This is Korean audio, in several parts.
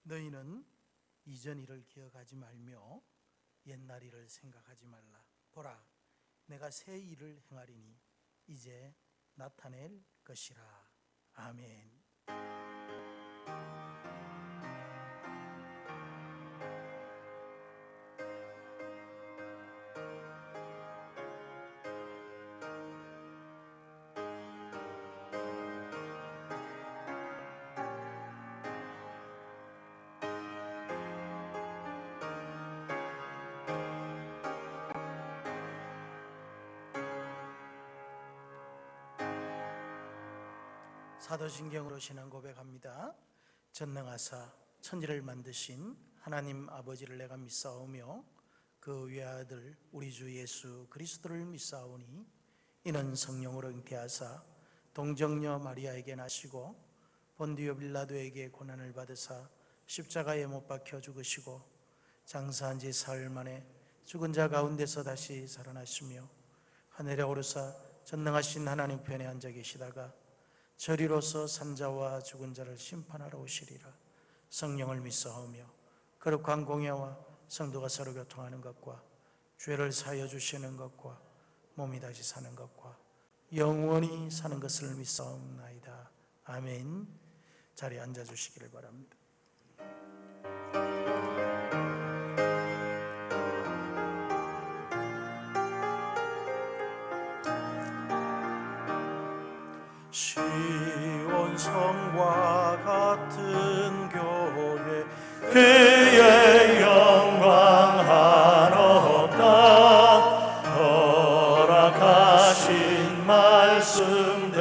너희는 이전 일을 기억하지 말며 옛날 일을 생각하지 말라. 보라, 내가 새 일을 행하리니 이제 나타낼 것이라. 아멘. 사도신경으로 신앙 고백합니다. 전능하사 천지를 만드신 하나님 아버지를 내가 믿사오며 그 외아들 우리 주 예수 그리스도를 믿사오니 이는 성령으로 잉태하사 동정녀 마리아에게 나시고 본디오 빌라도에게 고난을 받으사 십자가에 못 박혀 죽으시고 장사한 지 사흘 만에 죽은 자 가운데서 다시 살아나시며 하늘에 오르사 전능하신 하나님 편에 앉아 계시다가 저리로서 산자와 죽은 자를 심판하러 오시리라. 성령을 믿사오며 거룩한 공예와 성도가 서로 교통하는 것과 죄를 사하여 주시는 것과 몸이 다시 사는 것과 영원히 사는 것을 믿사옵나이다. 아멘. 자리에 앉아 주시기를 바랍니다. 시온성과 같은 교회 그의 영광 한없다. 허락하신 말씀대로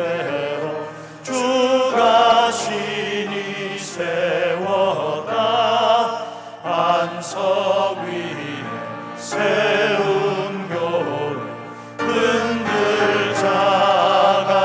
주가 신이 세웠다. 안석 위에 세운 교회 흔들 자가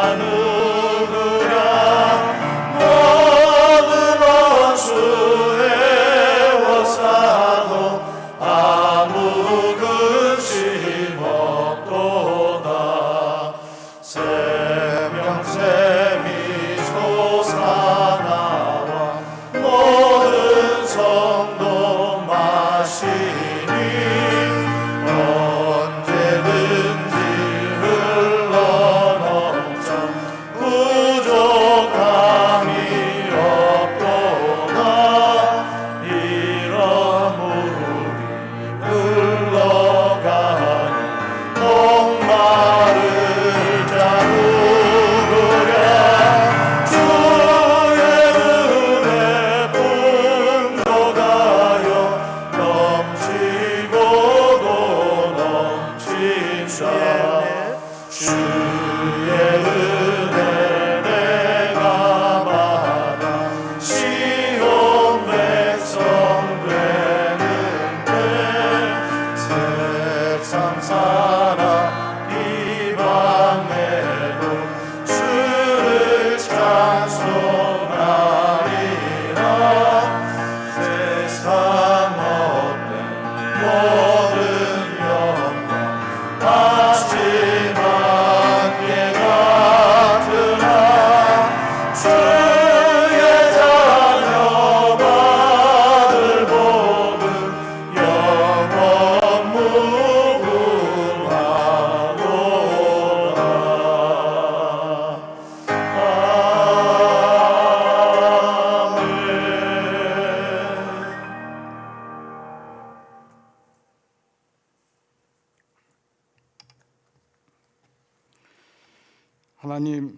하나님,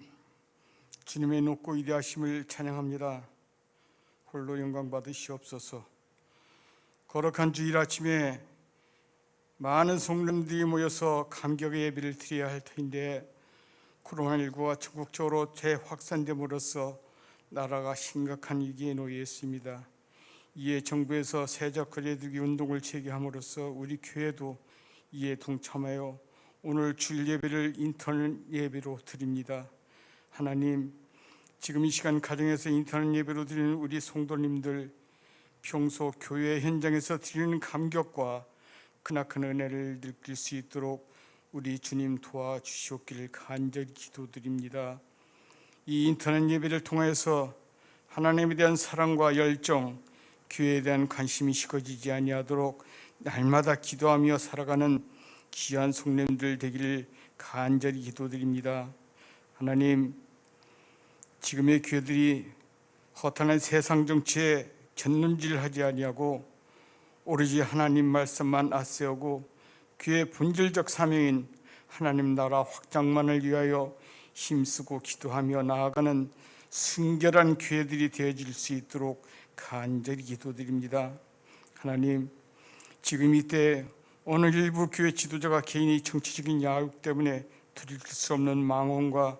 주님의 높고 위대하심을 찬양합니다. 홀로 영광 받으시옵소서. 거룩한 주일 아침에 많은 성도님들이 모여서 감격의 예배를 드려야 할 터인데 코로나19가 전국적으로 재확산됨으로써 나라가 심각한 위기에 놓여 있습니다. 이에 정부에서 세적 거리두기 운동을 재개함으로써 우리 교회도 이에 동참하여 오늘 주일 예배를 인터넷 예배로 드립니다. 하나님, 지금 이 시간 가정에서 인터넷 예배로 드리는 우리 성도님들 평소 교회 현장에서 드리는 감격과 크나큰 은혜를 느낄 수 있도록 우리 주님 도와주시옵기를 간절히 기도드립니다. 이 인터넷 예배를 통해서 하나님에 대한 사랑과 열정, 교회에 대한 관심이 식어지지 아니하도록 날마다 기도하며 살아가는 귀한 성령님들 되기를 간절히 기도드립니다. 하나님, 지금의 교회들이 허탄한 세상 정치에 견눈질하지 아니하고 오로지 하나님 말씀만 앞세우고 교회의 본질적 사명인 하나님 나라 확장만을 위하여 힘쓰고 기도하며 나아가는 순결한 교회들이 되어질 수 있도록 간절히 기도드립니다. 하나님, 지금 이때 어느 일부 교회 지도자가 개인의 정치적인 야욕 때문에 들일 수 없는 망언과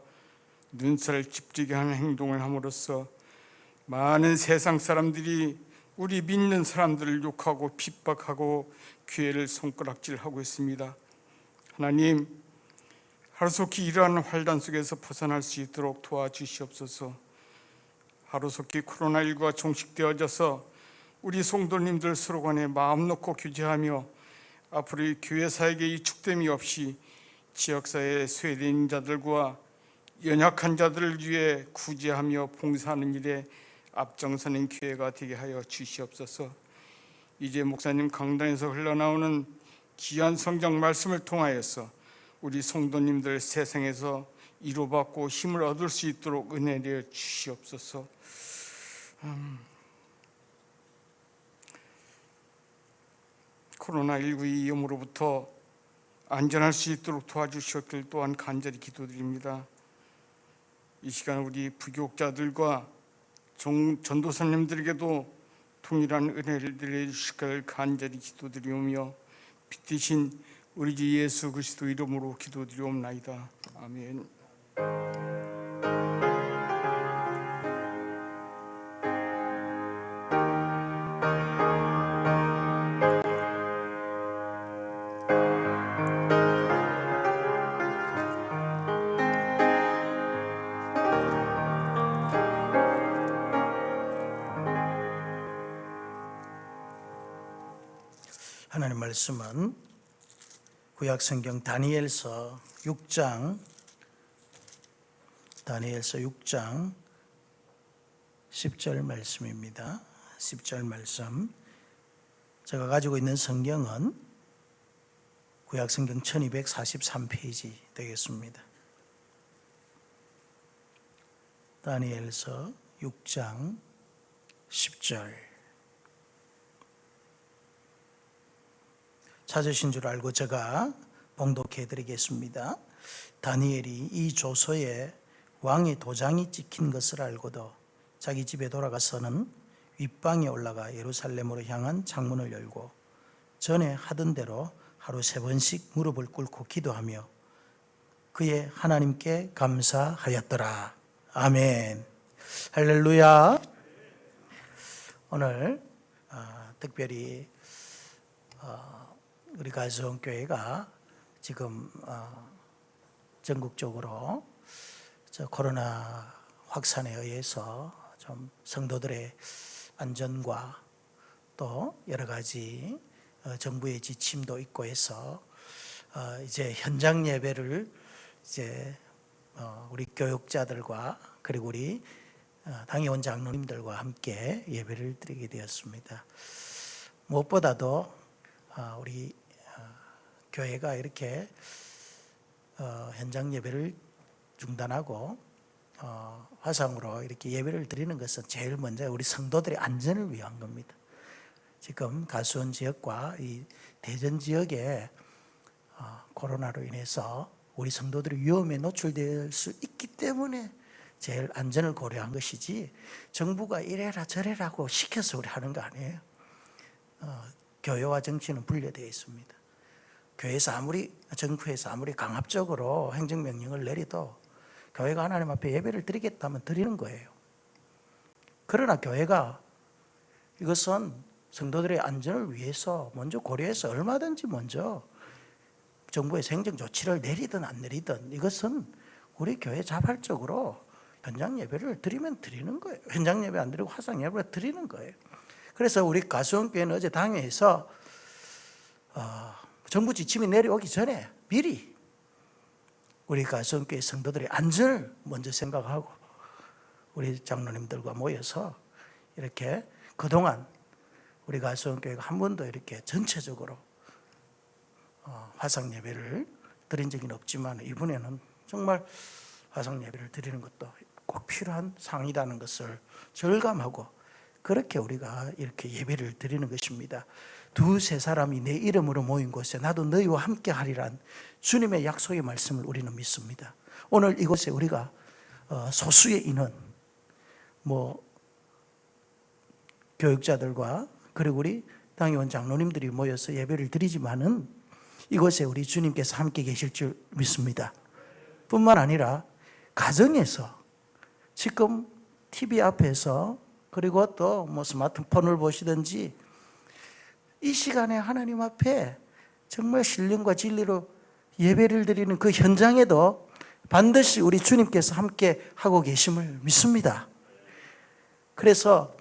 눈살을 찌푸리게 하는 행동을 함으로써 많은 세상 사람들이 우리 믿는 사람들을 욕하고 핍박하고 교회를 손가락질하고 있습니다. 하나님, 하루속히 이러한 환란 속에서 벗어날 수 있도록 도와주시옵소서. 하루속히 코로나19가 종식되어져서 우리 성도님들 서로 간에 마음 놓고 교제하며 앞으로 교회 사역에 위축됨이 없이 지역사회의 소외된 자들과 연약한 자들을 위해 구제하며 봉사하는 일에 앞장서는 교회가 되게 하여 주시옵소서. 이제 목사님 강단에서 흘러나오는 귀한 성경 말씀을 통하여서 우리 성도님들 세상에서 위로받고 힘을 얻을 수 있도록 은혜 내어 주시옵소서. 코로나19 위험으로부터 안전할 수 있도록 도와주시었길 또한 간절히 기도드립니다. 이 시간 우리 부교육자들과 전도사님들에게도 동일한 은혜를 내려주시길 간절히 기도드리오며 빛이신 우리 주 예수 그리스도 이름으로 기도드리옵나이다. 아멘. 하나님 말씀은 구약성경 다니엘서 6장 10절 말씀입니다. 10절 말씀. 제가 가지고 있는 성경은 구약성경 1243페이지 되겠습니다. 다니엘서 6장 10절. 찾으신 줄 알고 제가 봉독해 드리겠습니다. 다니엘이 이 조서에 왕의 도장이 찍힌 것을 알고도 자기 집에 돌아가서는 윗방에 올라가 예루살렘으로 향한 창문을 열고 전에 하던 대로 하루 3번씩 무릎을 꿇고 기도하며 그의 하나님께 감사하였더라. 아멘. 할렐루야. 오늘 특별히 우리 가수원교회가 지금 전국적으로 코로나 확산에 의해서 좀 성도들의 안전과 또 여러 가지 정부의 지침도 있고 해서 이제 현장 예배를 이제 우리 교육자들과 그리고 우리 당회원 장로님들과 함께 예배를 드리게 되었습니다. 무엇보다도 우리 교회가 이렇게 현장 예배를 중단하고 화상으로 이렇게 예배를 드리는 것은 제일 먼저 우리 성도들의 안전을 위한 겁니다. 지금 가수원 지역과 이 대전 지역에 코로나로 인해서 우리 성도들이 위험에 노출될 수 있기 때문에 제일 안전을 고려한 것이지 정부가 이래라 저래라고 시켜서 우리 하는 거 아니에요. 교회와 정치는 분리되어 있습니다. 교회에서 정부에서 아무리 강압적으로 행정명령을 내려도 교회가 하나님 앞에 예배를 드리겠다면 드리는 거예요. 그러나 교회가 이것은 성도들의 안전을 위해서 먼저 고려해서 얼마든지 먼저 정부에서 행정조치를 내리든 안 내리든 이것은 우리 교회 자발적으로 현장 예배를 드리면 드리는 거예요. 현장 예배 안 드리고 화상 예배를 드리는 거예요. 그래서 우리 가수원교회는 어제 당회에서 정부 지침이 내려오기 전에 미리 우리 가수원교회 성도들의 안전을 먼저 생각하고 우리 장로님들과 모여서 이렇게 그동안 우리 가수원교회가 한 번도 이렇게 전체적으로 화상 예배를 드린 적은 없지만 이번에는 정말 화상 예배를 드리는 것도 꼭 필요한 상이라는 것을 절감하고 그렇게 우리가 이렇게 예배를 드리는 것입니다. 두세 사람이 내 이름으로 모인 곳에 나도 너희와 함께 하리란 주님의 약속의 말씀을 우리는 믿습니다. 오늘 이곳에 우리가 소수의 인원, 교육자들과 그리고 우리 당회원 장로님들이 모여서 예배를 드리지만은 이곳에 우리 주님께서 함께 계실 줄 믿습니다. 뿐만 아니라 가정에서 지금 TV 앞에서 그리고 또 스마트폰을 보시든지 이 시간에 하나님 앞에 정말 신령과 진리로 예배를 드리는 그 현장에도 반드시 우리 주님께서 함께 하고 계심을 믿습니다. 그래서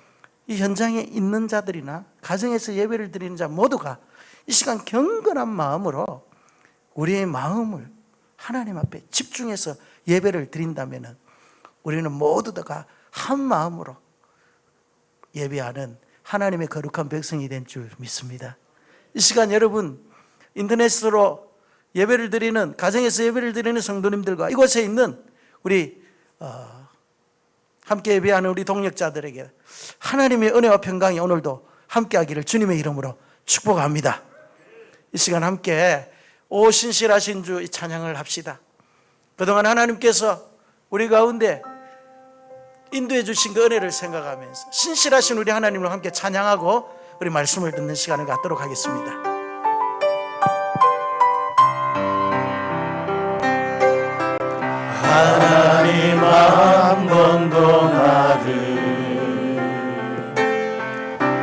이 현장에 있는 자들이나 가정에서 예배를 드리는 자 모두가 이 시간 경건한 마음으로 우리의 마음을 하나님 앞에 집중해서 예배를 드린다면 우리는 모두가 한 마음으로 예배하는 하나님의 거룩한 백성이 된 줄 믿습니다. 이 시간 여러분 인터넷으로 예배를 드리는, 가정에서 예배를 드리는 성도님들과 이곳에 있는 우리 함께 예배하는 우리 동역자들에게 하나님의 은혜와 평강이 오늘도 함께하기를 주님의 이름으로 축복합니다. 이 시간 함께 오 신실하신 주 이 찬양을 합시다. 그동안 하나님께서 우리 가운데 인도해 주신 그 은혜를 생각하면서 신실하신 우리 하나님을 함께 찬양하고 우리 말씀을 듣는 시간을 갖도록 하겠습니다. 하나님 한 번도 나를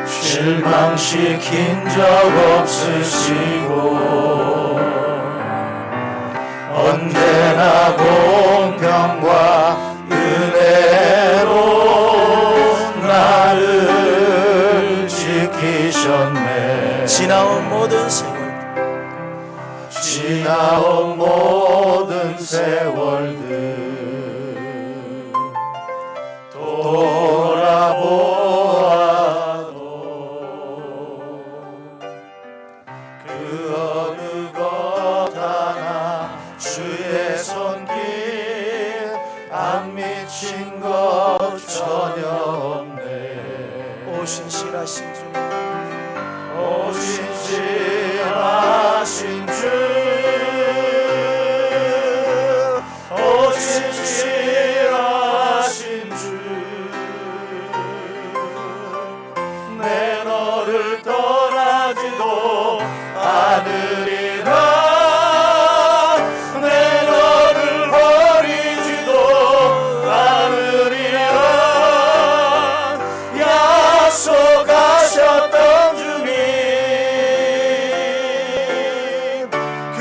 실망시킨 적 없으시고 언제나 공평과 은혜로 나를 지키셨네. 지나온 모든 세월 지나온 모든 세월들 돌아보아도 그 어느 것 하나 주의 손길 안 미친 것 전혀 없네. 오 신실하신 주 오 신실하신 주 오 신실하신 주 내 너를 떠나지도 않으리라 내 너를 버리지도 않으리라 약속하셨던 주님 그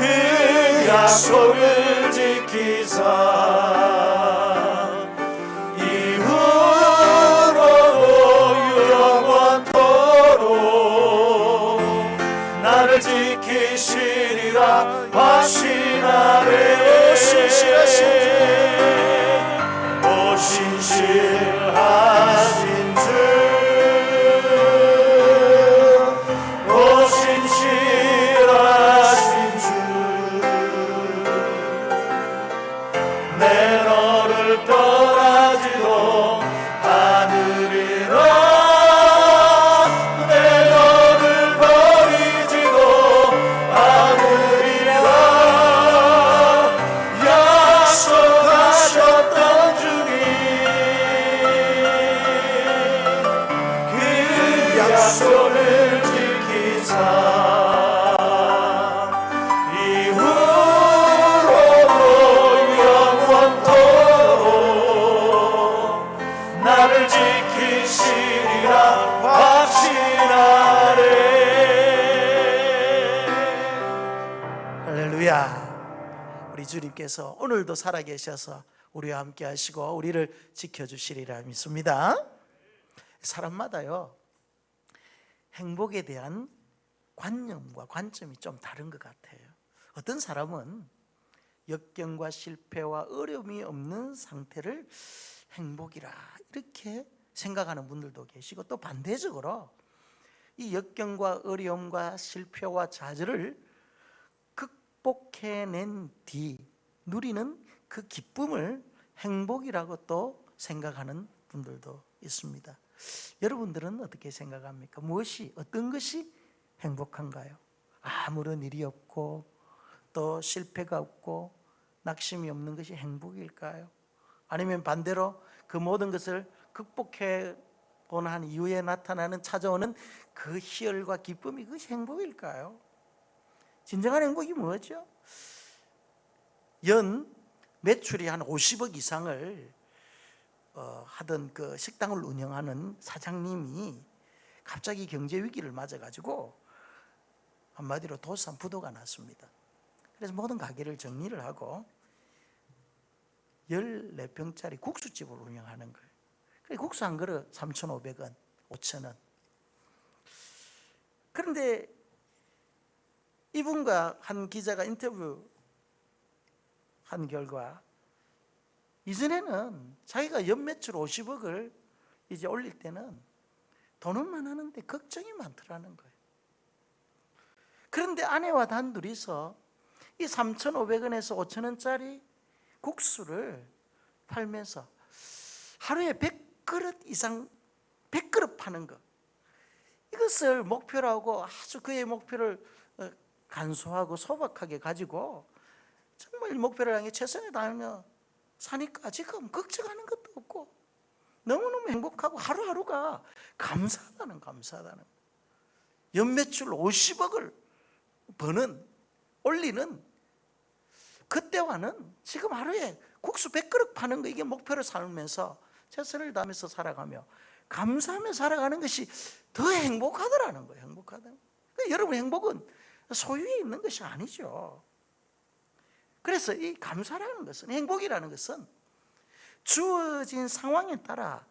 약속을 지키사 이후로도 영원토록 나를 지키시리라 확신하네. 오 신실하신 주 오 신실하신 주 내 너를 떠나지도 않으리라 내 너를 버리지도 않으리라 약속하셨던 주님 그 약속을 지키사 이후로도 영원토록 나를 지키시리라 확신하네. 할렐루야. 우리 주님께서 오늘도 살아계셔서 우리와 함께 하시고 우리를 지켜주시리라 믿습니다. 사람마다요 행복에 대한 관념과 관점이 좀 다른 것 같아요. 어떤 사람은 역경과 실패와 어려움이 없는 상태를 행복이라 이렇게 생각하는 분들도 계시고 또 반대적으로 이 역경과 어려움과 실패와 좌절을 극복해낸 뒤 누리는 그 기쁨을 행복이라고 또 생각하는 분들도 있습니다. 여러분들은 어떻게 생각합니까? 어떤 것이 행복한가요? 아무런 일이 없고 또 실패가 없고 낙심이 없는 것이 행복일까요? 아니면 반대로 그 모든 것을 극복해고 난 이후에 찾아오는 그 희열과 기쁨이 그것이 행복일까요? 진정한 행복이 뭐죠? 연 매출이 한 50억 이상을 하던 그 식당을 운영하는 사장님이 갑자기 경제 위기를 맞아가지고 한마디로 도산부도가 났습니다. 그래서 모든 가게를 정리를 하고 14평짜리 국수집을 운영하는 거예요. 국수 한 그릇 3,500원, 5,000원. 그런데 이분과 한 기자가 인터뷰한 결과 이전에는 자기가 연매출 50억을 이제 올릴 때는 돈은 많았는데 걱정이 많더라는 거예요. 그런데 아내와 단둘이서 이 3,500원에서 5,000원짜리 국수를 팔면서 하루에 100그릇 이상 100그릇 파는 것, 이것을 목표로 하고 아주 그의 목표를 간소하고 소박하게 가지고 정말 목표를 향해 최선을 다하며 사니까 지금 걱정하는 것도 없고 너무너무 행복하고 하루하루가 감사하다는 연매출 50억을 올리는 그때와는 지금 하루에 국수 100그릇 파는 거, 이게 목표를 삼으면서 최선을 다하면서 살아가며 감사하며 살아가는 것이 더 행복하더라는 거예요. 그러니까 여러분, 행복은 소유에 있는 것이 아니죠. 그래서 이 감사라는 것은, 행복이라는 것은 주어진 상황에 따라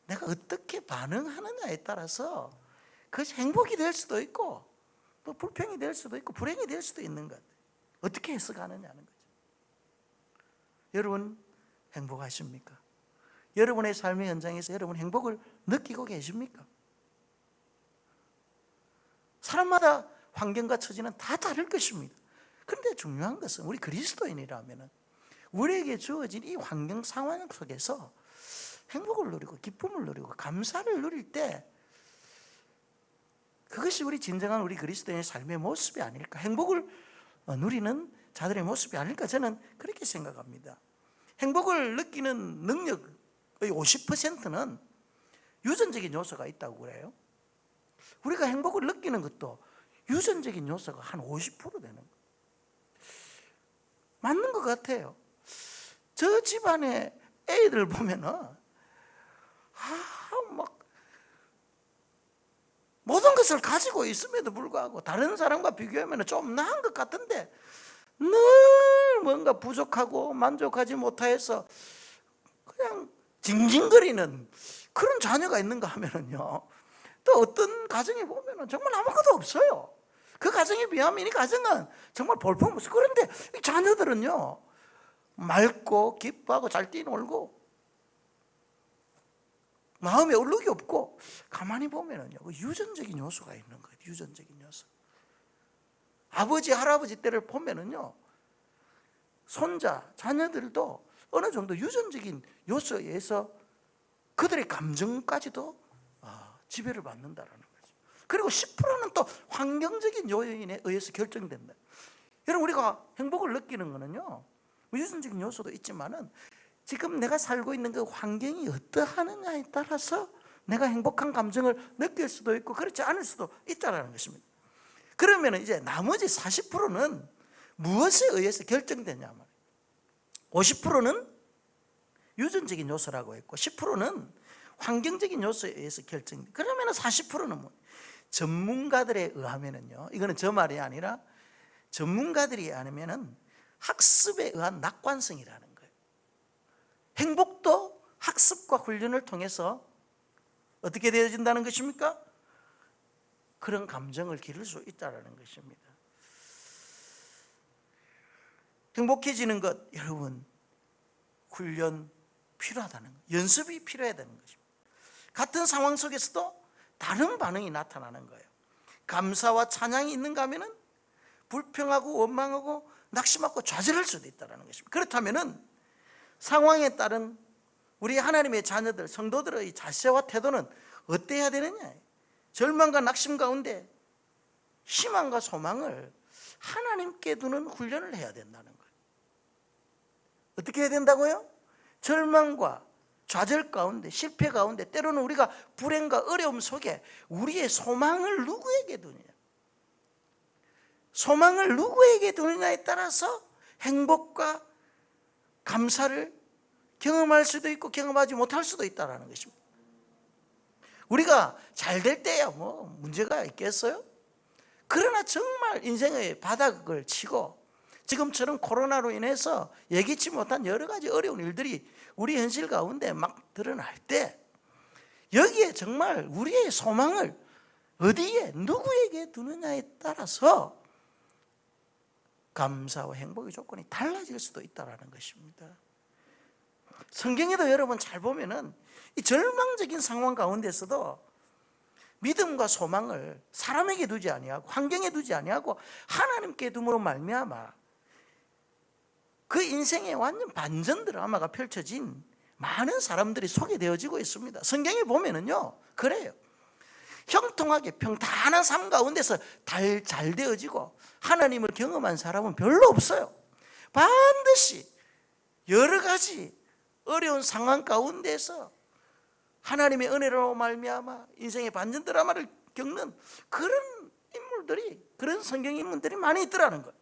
내가 어떻게 반응하느냐에 따라서 그것이 행복이 될 수도 있고 또 불평이 될 수도 있고 불행이 될 수도 있는 것, 어떻게 해석하느냐는 거죠. 여러분 행복하십니까? 여러분의 삶의 현장에서 여러분 행복을 느끼고 계십니까? 사람마다 환경과 처지는 다 다를 것입니다. 그런데 중요한 것은 우리 그리스도인이라면 우리에게 주어진 이 환경 상황 속에서 행복을 누리고 기쁨을 누리고 감사를 누릴 때 그것이 우리 진정한 우리 그리스도인의 삶의 모습이 아닐까, 행복을 누리는 자들의 모습이 아닐까, 저는 그렇게 생각합니다. 행복을 느끼는 능력의 50%는 유전적인 요소가 있다고 그래요. 우리가 행복을 느끼는 것도 유전적인 요소가 한 50% 되는 거예요. 맞는 것 같아요. 저 집안의 애들 보면은 막 모든 것을 가지고 있음에도 불구하고 다른 사람과 비교하면 좀 나은 것 같은데 늘 뭔가 부족하고 만족하지 못해서 그냥 징징거리는 그런 자녀가 있는가 하면은요, 또 어떤 가정에 보면은 정말 아무것도 없어요. 그 가정에 비하면 이 가정은 정말 볼품없어. 그런데 이 자녀들은요, 맑고 기뻐하고 잘 뛰놀고 마음에 얼룩이 없고, 가만히 보면은요, 유전적인 요소가 있는 거예요. 유전적인 요소. 아버지 할아버지 때를 보면은요, 손자 자녀들도 어느 정도 유전적인 요소에 의해서 그들의 감정까지도 지배를 받는다라는 거죠. 그리고 10%는 또 환경적인 요인에 의해서 결정된다. 여러분, 우리가 행복을 느끼는 거는요, 유전적인 요소도 있지만은 지금 내가 살고 있는 그 환경이 어떠하느냐에 따라서 내가 행복한 감정을 느낄 수도 있고 그렇지 않을 수도 있다는 것입니다. 그러면 이제 나머지 40%는 무엇에 의해서 결정되냐면 50%는 유전적인 요소라고 했고 10%는 환경적인 요소에 의해서 결정돼. 그러면 40%는 뭐? 전문가들에 의하면은요, 이거는 저 말이 아니라 전문가들이 의하면은 학습에 의한 낙관성이라는 거예요. 행복도 학습과 훈련을 통해서 어떻게 되어진다는 것입니까? 그런 감정을 기를 수 있다는 것입니다. 행복해지는 것, 여러분, 훈련 필요하다는 것, 연습이 필요해야 되는 것입니다. 같은 상황 속에서도 다른 반응이 나타나는 거예요. 감사와 찬양이 있는가 하면은 불평하고 원망하고 낙심하고 좌절할 수도 있다는 것입니다. 그렇다면은 상황에 따른 우리 하나님의 자녀들, 성도들의 자세와 태도는 어때야 되느냐? 절망과 낙심 가운데 희망과 소망을 하나님께 두는 훈련을 해야 된다는 거예요. 어떻게 해야 된다고요? 절망과 좌절 가운데, 실패 가운데, 때로는 우리가 불행과 어려움 속에 우리의 소망을 누구에게 두느냐, 소망을 누구에게 두느냐에 따라서 행복과 감사를 경험할 수도 있고 경험하지 못할 수도 있다는 것입니다. 우리가 잘 될 때야 뭐 문제가 있겠어요? 그러나 정말 인생의 바닥을 치고 지금처럼 코로나로 인해서 예기치 못한 여러 가지 어려운 일들이 우리 현실 가운데 막 드러날 때, 여기에 정말 우리의 소망을 어디에 누구에게 두느냐에 따라서 감사와 행복의 조건이 달라질 수도 있다는 것입니다. 성경에도 여러분 잘 보면은 이 절망적인 상황 가운데서도 믿음과 소망을 사람에게 두지 아니하고 환경에 두지 아니하고 하나님께 둠으로 말미암아 그 인생의 완전 반전 드라마가 펼쳐진 많은 사람들이 소개되어지고 있습니다. 성경에 보면은요, 그래요. 형통하게 평탄한 삶 가운데서 잘 되어지고 하나님을 경험한 사람은 별로 없어요. 반드시 여러 가지 어려운 상황 가운데서 하나님의 은혜로 말미암아 인생의 반전 드라마를 겪는 그런 인물들이, 그런 성경 인물들이 많이 있더라는 거예요.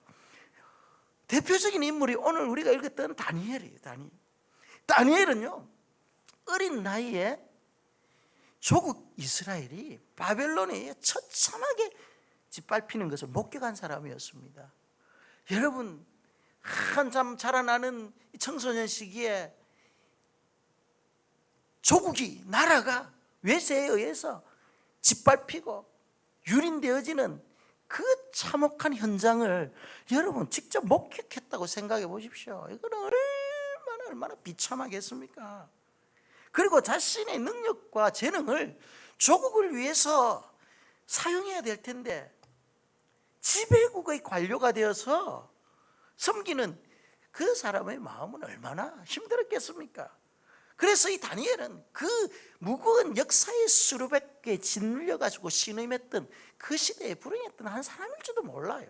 대표적인 인물이 오늘 우리가 읽었던 다니엘이에요. 다니엘은요, 어린 나이에 조국 이스라엘이 바벨론에 처참하게 짓밟히는 것을 목격한 사람이었습니다. 여러분, 한참 자라나는 청소년 시기에 조국이, 나라가 외세에 의해서 짓밟히고 유린되어지는 그 참혹한 현장을 여러분 직접 목격했다고 생각해 보십시오. 이거는 얼마나 비참하겠습니까? 그리고 자신의 능력과 재능을 조국을 위해서 사용해야 될 텐데 지배국의 관료가 되어서 섬기는 그 사람의 마음은 얼마나 힘들었겠습니까? 그래서 이 다니엘은 그 무거운 역사의 수레바퀴에 짓눌려가지고 신음했던 그 시대에 불행했던 한 사람일지도 몰라요.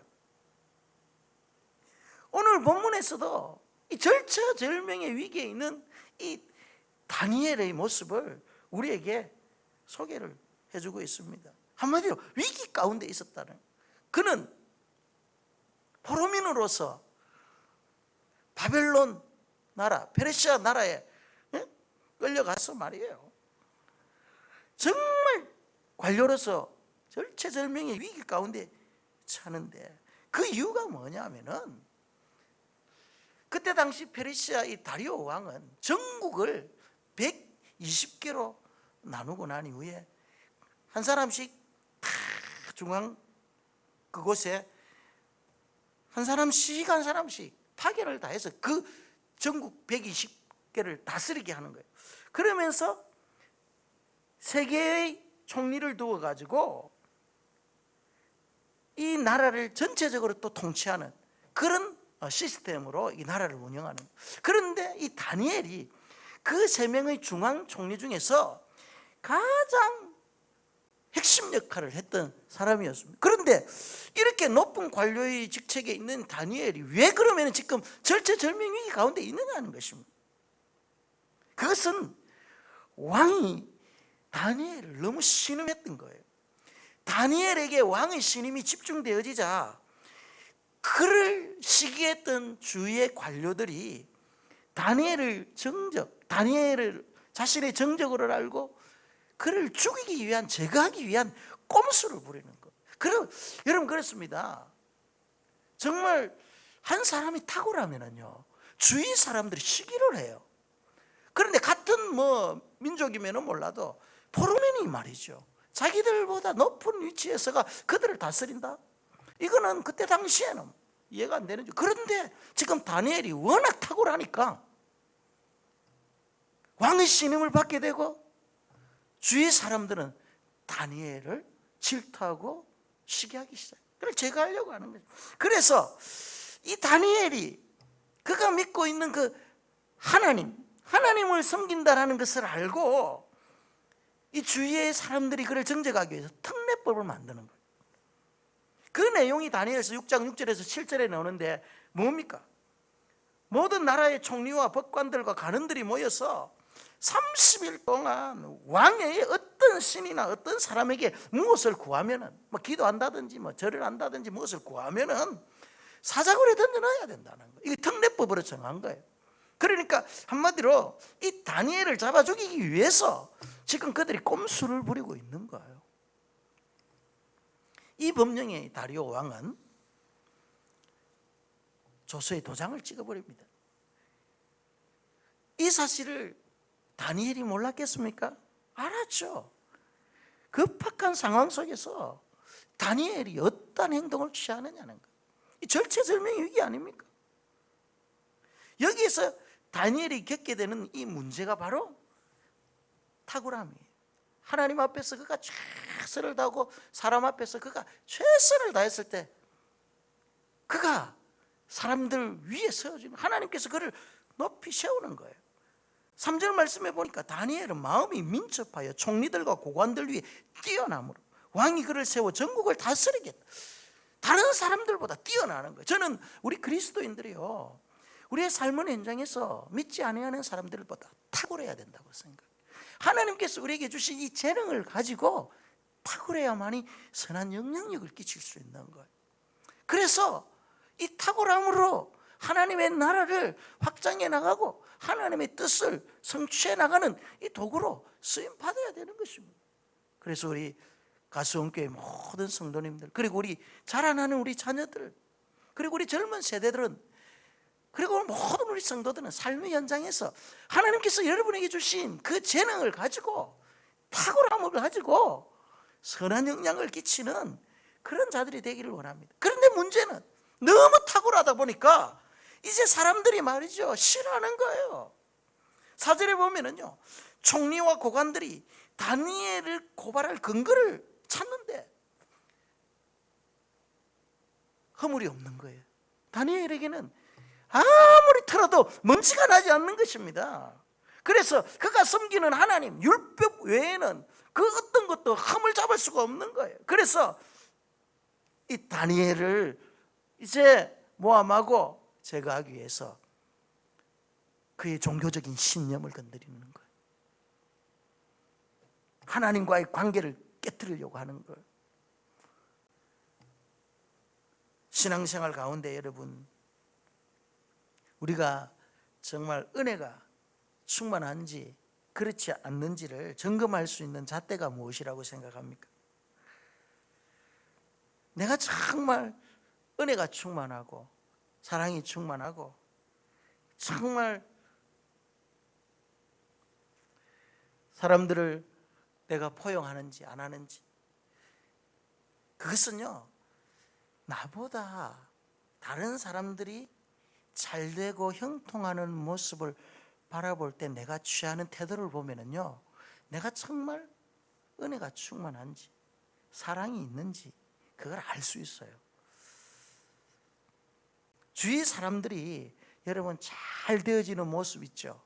오늘 본문에서도 이 절체절명의 위기에 있는 이 다니엘의 모습을 우리에게 소개를 해주고 있습니다. 한마디로 위기 가운데 있었다는, 그는 포로민으로서 바벨론 나라, 페르시아 나라에 끌려가서 말이에요, 정말 관료로서 절체절명의 위기 가운데 차는데, 그 이유가 뭐냐면은 그때 당시 페르시아 이 다리오 왕은 전국을 120개로 나누고 난 이후에 한 사람씩 다 중앙 그곳에 한 사람씩 파견을 다해서 그 전국 120개를 다스리게 하는 거예요. 그러면서 세 개의 총리를 두어가지고 이 나라를 전체적으로 또 통치하는 그런 시스템으로 이 나라를 운영하는. 그런데 이 다니엘이 그 세 명의 중앙 총리 중에서 가장 핵심 역할을 했던 사람이었습니다. 그런데 이렇게 높은 관료의 직책에 있는 다니엘이 왜 그러면 지금 절체절명 위기 가운데 있느냐는 것입니다. 그것은 왕이 다니엘을 너무 신음했던 거예요. 다니엘에게 왕의 신임이 집중되어지자 그를 시기했던 주위의 관료들이 다니엘을 자신의 정적으로 알고 그를 죽이기 위한, 제거하기 위한 꼼수를 부리는 것. 여러분 그렇습니다. 정말 한 사람이 탁월하면요 주위 사람들이 시기를 해요. 그런데 같은 민족이면은 몰라도 포로민이 말이죠, 자기들보다 높은 위치에서가 그들을 다스린다? 이거는 그때 당시에는 이해가 안 되는 줄. 그런데 지금 다니엘이 워낙 탁월하니까 왕의 신임을 받게 되고 주위 사람들은 다니엘을 질투하고 시기하기 시작. 그걸 제거하려고 하는 거죠. 그래서 이 다니엘이 그가 믿고 있는 그 하나님을 섬긴다라는 것을 알고 이 주위의 사람들이 그를 정죄하기 위해서 특례법을 만드는 거예요. 그 내용이 다니엘서 6장 6절에서 7절에 나오는데 뭡니까? 모든 나라의 총리와 법관들과 간원들이 모여서 30일 동안 왕의 어떤 신이나 어떤 사람에게 무엇을 구하면은 뭐 기도한다든지 뭐 절을 한다든지 무엇을 구하면은 사자굴에 던져 넣어야 된다는 거예요. 이게 특례법으로 정한 거예요. 그러니까 한마디로 이 다니엘을 잡아 죽이기 위해서 지금 그들이 꼼수를 부리고 있는 거예요. 이 법령의 다리오 왕은 조서에 도장을 찍어버립니다. 이 사실을 다니엘이 몰랐겠습니까? 알았죠. 급박한 상황 속에서 다니엘이 어떤 행동을 취하느냐는 거. 이 절체절명의 위기 아닙니까? 여기에서 다니엘이 겪게 되는 이 문제가 바로 탁월함이에요. 하나님 앞에서 그가 최선을 다하고 사람 앞에서 그가 최선을 다했을 때 그가 사람들 위에 세워지는 하나님께서 그를 높이 세우는 거예요. 3절 말씀해 보니까 다니엘은 마음이 민첩하여 총리들과 고관들 위에 뛰어남으로 왕이 그를 세워 전국을 다스리겠다. 다른 사람들보다 뛰어나는 거예요. 저는 우리 그리스도인들이요, 우리의 삶의 현장에서 믿지 아니하는 사람들보다 탁월해야 된다고 생각해요. 하나님께서 우리에게 주신 이 재능을 가지고 탁월해야만이 선한 영향력을 끼칠 수 있는 거예요. 그래서 이 탁월함으로 하나님의 나라를 확장해 나가고 하나님의 뜻을 성취해 나가는 이 도구로 쓰임 받아야 되는 것입니다. 그래서 우리 가수원교회 모든 성도님들, 그리고 우리 자라나는 우리 자녀들, 그리고 우리 젊은 세대들은, 그리고 모든 우리 성도들은 삶의 현장에서 하나님께서 여러분에게 주신 그 재능을 가지고 탁월함을 가지고 선한 영향을 끼치는 그런 자들이 되기를 원합니다. 그런데 문제는 너무 탁월하다 보니까 이제 사람들이 말이죠, 싫어하는 거예요. 4절에 보면은요, 총리와 고관들이 다니엘을 고발할 근거를 찾는데 허물이 없는 거예요. 다니엘에게는 아무리 틀어도 먼지가 나지 않는 것입니다. 그래서 그가 섬기는 하나님 율법 외에는 그 어떤 것도 흠을 잡을 수가 없는 거예요. 그래서 이 다니엘을 이제 모함하고 제거하기 위해서 그의 종교적인 신념을 건드리는 거예요. 하나님과의 관계를 깨뜨리려고 하는 거예요. 신앙생활 가운데 여러분, 우리가 정말 은혜가 충만한지 그렇지 않는지를 점검할 수 있는 잣대가 무엇이라고 생각합니까? 내가 정말 은혜가 충만하고 사랑이 충만하고 정말 사람들을 내가 포용하는지 안 하는지, 그것은요, 나보다 다른 사람들이 잘되고 형통하는 모습을 바라볼 때 내가 취하는 태도를 보면은요, 내가 정말 은혜가 충만한지 사랑이 있는지 그걸 알 수 있어요. 주위 사람들이 여러분 잘 되어지는 모습 있죠.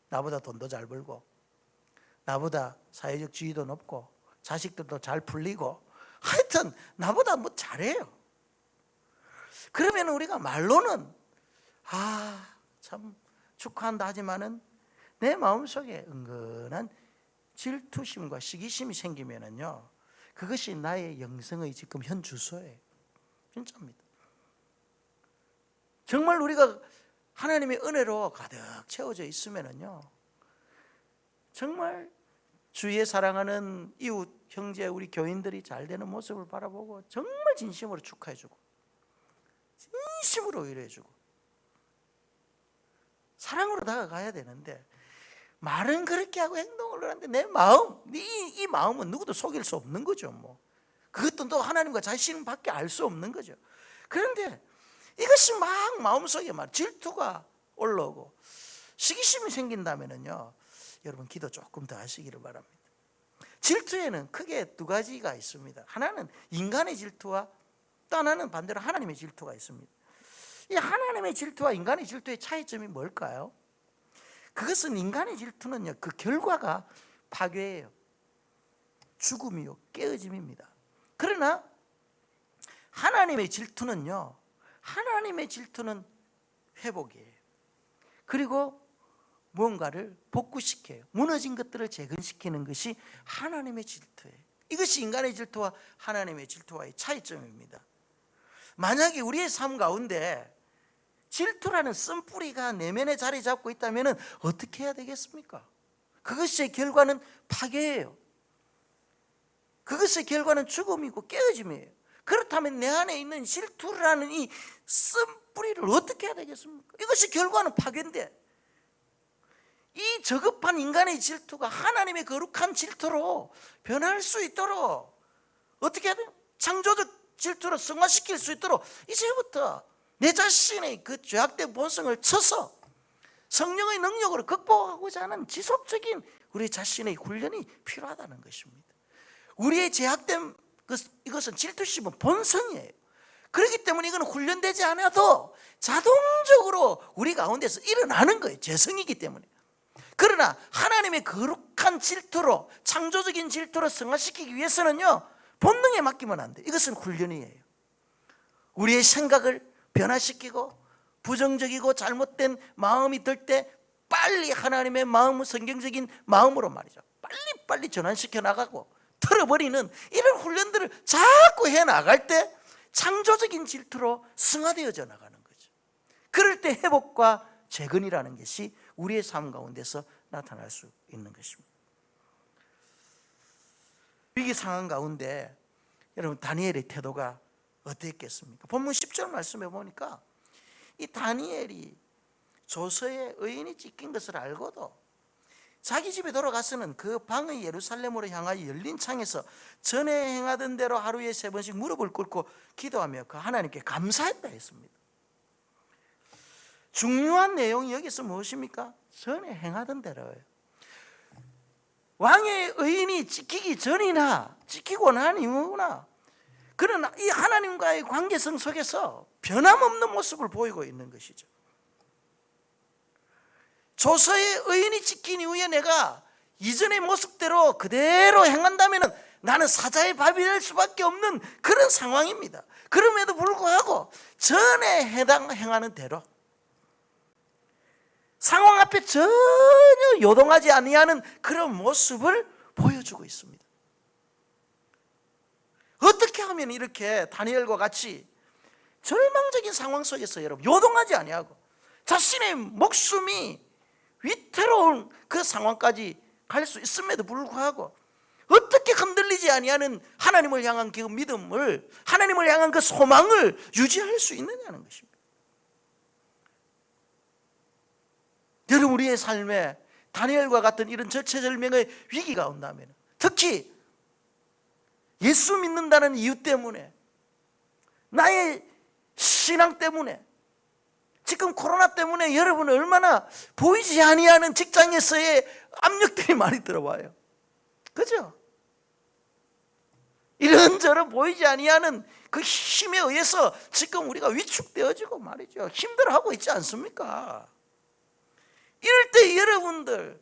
나보다 돈도 잘 벌고 나보다 사회적 지위도 높고 자식들도 잘 풀리고 하여튼 나보다 뭐 잘해요. 그러면 우리가 말로는 참 축하한다 하지만은 내 마음속에 은근한 질투심과 시기심이 생기면은요, 그것이 나의 영성의 지금 현 주소예요. 진짜입니다. 정말 우리가 하나님의 은혜로 가득 채워져 있으면은요, 정말 주위에 사랑하는 이웃, 형제, 우리 교인들이 잘 되는 모습을 바라보고 정말 진심으로 축하해주고 진심으로 위로해주고 사랑으로 다가가야 되는데, 말은 그렇게 하고 행동을 하는데 내 마음, 이 마음은 누구도 속일 수 없는 거죠. 뭐 그것도 또 하나님과 자신밖에 알 수 없는 거죠. 그런데 이것이 막 마음속에 막 질투가 올라오고 시기심이 생긴다면은요, 여러분 기도 조금 더 하시기를 바랍니다. 질투에는 크게 두 가지가 있습니다. 하나는 인간의 질투와 또 하나는 반대로 하나님의 질투가 있습니다. 이 하나님의 질투와 인간의 질투의 차이점이 뭘까요? 그것은 인간의 질투는요, 그 결과가 파괴예요. 죽음이요, 깨어짐입니다. 그러나 하나님의 질투는요, 하나님의 질투는 회복이에요. 그리고 무언가를 복구시켜요. 무너진 것들을 재건시키는 것이 하나님의 질투예요. 이것이 인간의 질투와 하나님의 질투와의 차이점입니다. 만약에 우리의 삶 가운데 질투라는 쓴뿌리가 내면에 자리 잡고 있다면 어떻게 해야 되겠습니까? 그것의 결과는 파괴예요. 그것의 결과는 죽음이고 깨어짐이에요. 그렇다면 내 안에 있는 질투라는 이 쓴뿌리를 어떻게 해야 되겠습니까? 이것이 결과는 파괴인데, 이 저급한 인간의 질투가 하나님의 거룩한 질투로 변할 수 있도록 어떻게 해야 돼요? 창조적 질투로 승화시킬 수 있도록 이제부터 내 자신의 그 죄악된 본성을 쳐서 성령의 능력으로 극복하고자 하는 지속적인 우리 자신의 훈련이 필요하다는 것입니다. 우리의 죄악된 이것은 질투심은 본성이에요. 그렇기 때문에 이건 훈련되지 않아도 자동적으로 우리 가운데서 일어나는 거예요. 죄성이기 때문에. 그러나 하나님의 거룩한 질투로, 창조적인 질투로 승화시키기 위해서는요, 본능에 맡기면 안 돼요. 이것은 훈련이에요. 우리의 생각을 변화시키고 부정적이고 잘못된 마음이 들 때 빨리 하나님의 마음, 성경적인 마음으로 말이죠, 빨리 전환시켜 나가고 틀어버리는 이런 훈련들을 자꾸 해나갈 때 창조적인 질투로 승화되어져 나가는 거죠. 그럴 때 회복과 재건이라는 것이 우리의 삶 가운데서 나타날 수 있는 것입니다. 위기 상황 가운데 여러분 다니엘의 태도가 어땠겠습니까? 본문 10절 말씀해 보니까 이 다니엘이 조서에 의인이 찢긴 것을 알고도 자기 집에 돌아가서는 그 방의 예루살렘으로 향하여 열린 창에서 전에 행하던 대로 하루에 3번씩 무릎을 꿇고 기도하며 그 하나님께 감사했다 했습니다. 중요한 내용이 여기서 무엇입니까? 전에 행하던 대로예요. 왕의 의인이 찢기기 전이나 찢기고 난 이후나 그러나 이 하나님과의 관계성 속에서 변함없는 모습을 보이고 있는 것이죠. 조서의 의인이 찢긴 이후에 내가 이전의 모습대로 그대로 행한다면 나는 사자의 밥이 될 수밖에 없는 그런 상황입니다. 그럼에도 불구하고 전에 행하는 대로 상황 앞에 전혀 요동하지 아니하는 그런 모습을 보여주고 있습니다. 어떻게 하면 이렇게 다니엘과 같이 절망적인 상황 속에서 여러분 요동하지 아니하고 자신의 목숨이 위태로운 그 상황까지 갈 수 있음에도 불구하고 어떻게 흔들리지 아니하는 하나님을 향한 그 믿음을, 하나님을 향한 그 소망을 유지할 수 있느냐는 것입니다. 여러분, 우리의 삶에 다니엘과 같은 이런 절체절명의 위기가 온다면, 특히 예수 믿는다는 이유 때문에, 나의 신앙 때문에, 지금 코로나 때문에 여러분 얼마나 보이지 아니하는 직장에서의 압력들이 많이 들어와요. 그죠? 이런저런 보이지 아니하는 그 힘에 의해서 지금 우리가 위축되어지고 말이죠, 힘들어하고 있지 않습니까? 이럴 때 여러분들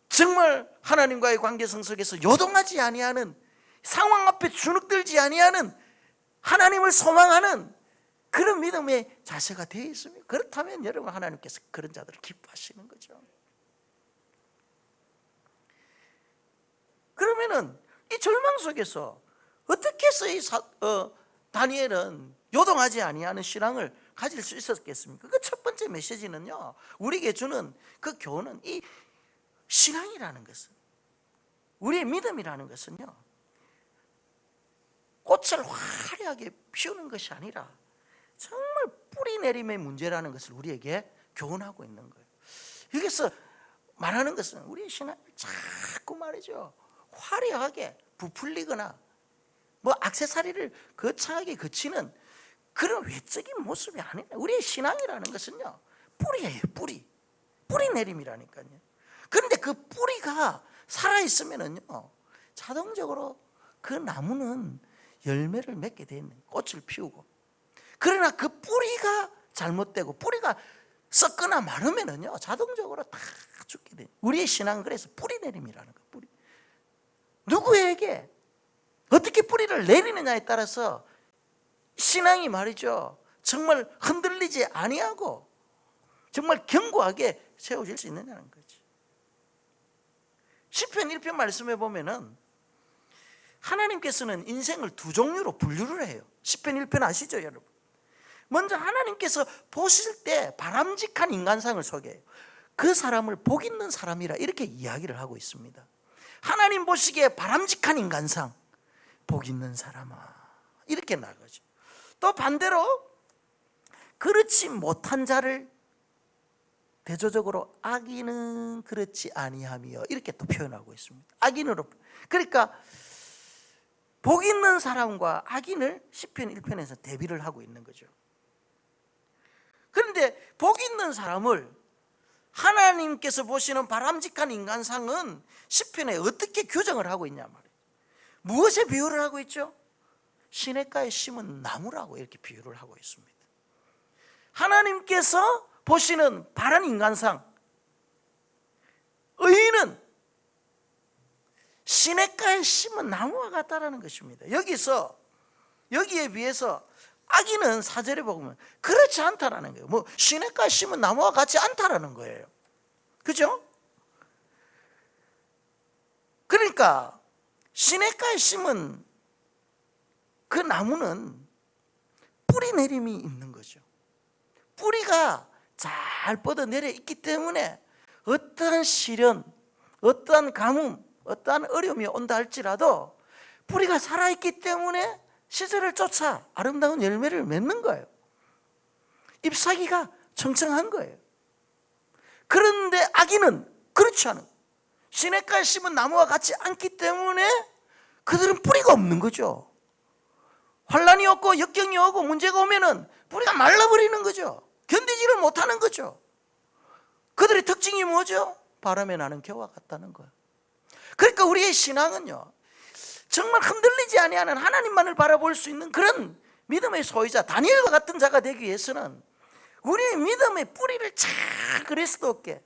정말 하나님과의 관계성 속에서 요동하지 아니하는, 상황 앞에 주눅들지 아니하는, 하나님을 소망하는 그런 믿음의 자세가 되어 있습니다. 그렇다면 여러분, 하나님께서 그런 자들을 기뻐하시는 거죠. 그러면은 이 절망 속에서 어떻게 해서 다니엘은 요동하지 아니하는 신앙을 가질 수 있었겠습니까? 그 첫 번째 메시지는요, 우리에게 주는 그 교훈은, 이 신앙이라는 것은, 우리의 믿음이라는 것은요, 꽃을 화려하게 피우는 것이 아니라 정말 뿌리 내림의 문제라는 것을 우리에게 교훈하고 있는 거예요. 여기서 말하는 것은 우리의 신앙을 자꾸 말이죠, 화려하게 부풀리거나 뭐 액세서리를 거창하게 거치는 그런 외적인 모습이 아니라, 우리의 신앙이라는 것은요, 뿌리예요. 뿌리 내림이라니까요. 그런데 그 뿌리가 살아있으면은요, 자동적으로 그 나무는 열매를 맺게 돼 있는, 꽃을 피우고. 그러나 그 뿌리가 잘못되고 뿌리가 썩거나 마르면은요 자동적으로 다 죽게 돼. 우리의 신앙은 그래서 뿌리 내림이라는 거예요. 뿌리. 누구에게 어떻게 뿌리를 내리느냐에 따라서 신앙이 말이죠 정말 흔들리지 아니하고 정말 견고하게 세워질 수 있느냐는 거지. 시편 1편 말씀에 보면은 하나님께서는 인생을 두 종류로 분류를 해요. 시편 1편 아시죠 여러분? 먼저 하나님께서 보실 때 바람직한 인간상을 소개해요. 그 사람을 복 있는 사람이라 이렇게 이야기를 하고 있습니다. 하나님 보시기에 바람직한 인간상, 복 있는 사람아, 이렇게 나가죠. 또 반대로 그렇지 못한 자를 대조적으로 악인은 그렇지 아니하며 이렇게 또 표현하고 있습니다. 악인으로. 그러니까 복 있는 사람과 악인을 시편 1편에서 대비를 하고 있는 거죠. 그런데 복 있는 사람을 하나님께서 보시는 바람직한 인간상은 시편에 어떻게 규정을 하고 있냐 말이에요. 무엇에 비유를 하고 있죠? 시냇가에 심은 나무라고 이렇게 비유를 하고 있습니다. 하나님께서 보시는 바른 인간상, 의인은 시냇가에 심은 나무와 같다라는 것입니다. 여기에 비해서 악인은 4절에 보면 그렇지 않다라는 거예요. 뭐 시냇가에 심은 나무와 같지 않다라는 거예요. 그죠? 그러니까 시냇가에 심은 그 나무는 뿌리 내림이 있는 거죠. 뿌리가 잘 뻗어내려 있기 때문에 어떠한 시련, 어떠한 가뭄, 어떠한 어려움이 온다 할지라도 뿌리가 살아있기 때문에 시절을 쫓아 아름다운 열매를 맺는 거예요. 잎사귀가 청청한 거예요. 그런데 악인은 그렇지 않은, 시냇가에 심은 나무와 같지 않기 때문에 그들은 뿌리가 없는 거죠. 환란이 오고 역경이 오고 문제가 오면은 뿌리가 말라버리는 거죠. 견디지를 못하는 거죠. 그들의 특징이 뭐죠? 바람에 나는 겨와 같다는 거예요. 그러니까 우리의 신앙은요 정말 흔들리지 아니하는 하나님만을 바라볼 수 있는 그런 믿음의 소유자, 다니엘과 같은 자가 되기 위해서는 우리의 믿음의 뿌리를 잘 그리스도 없게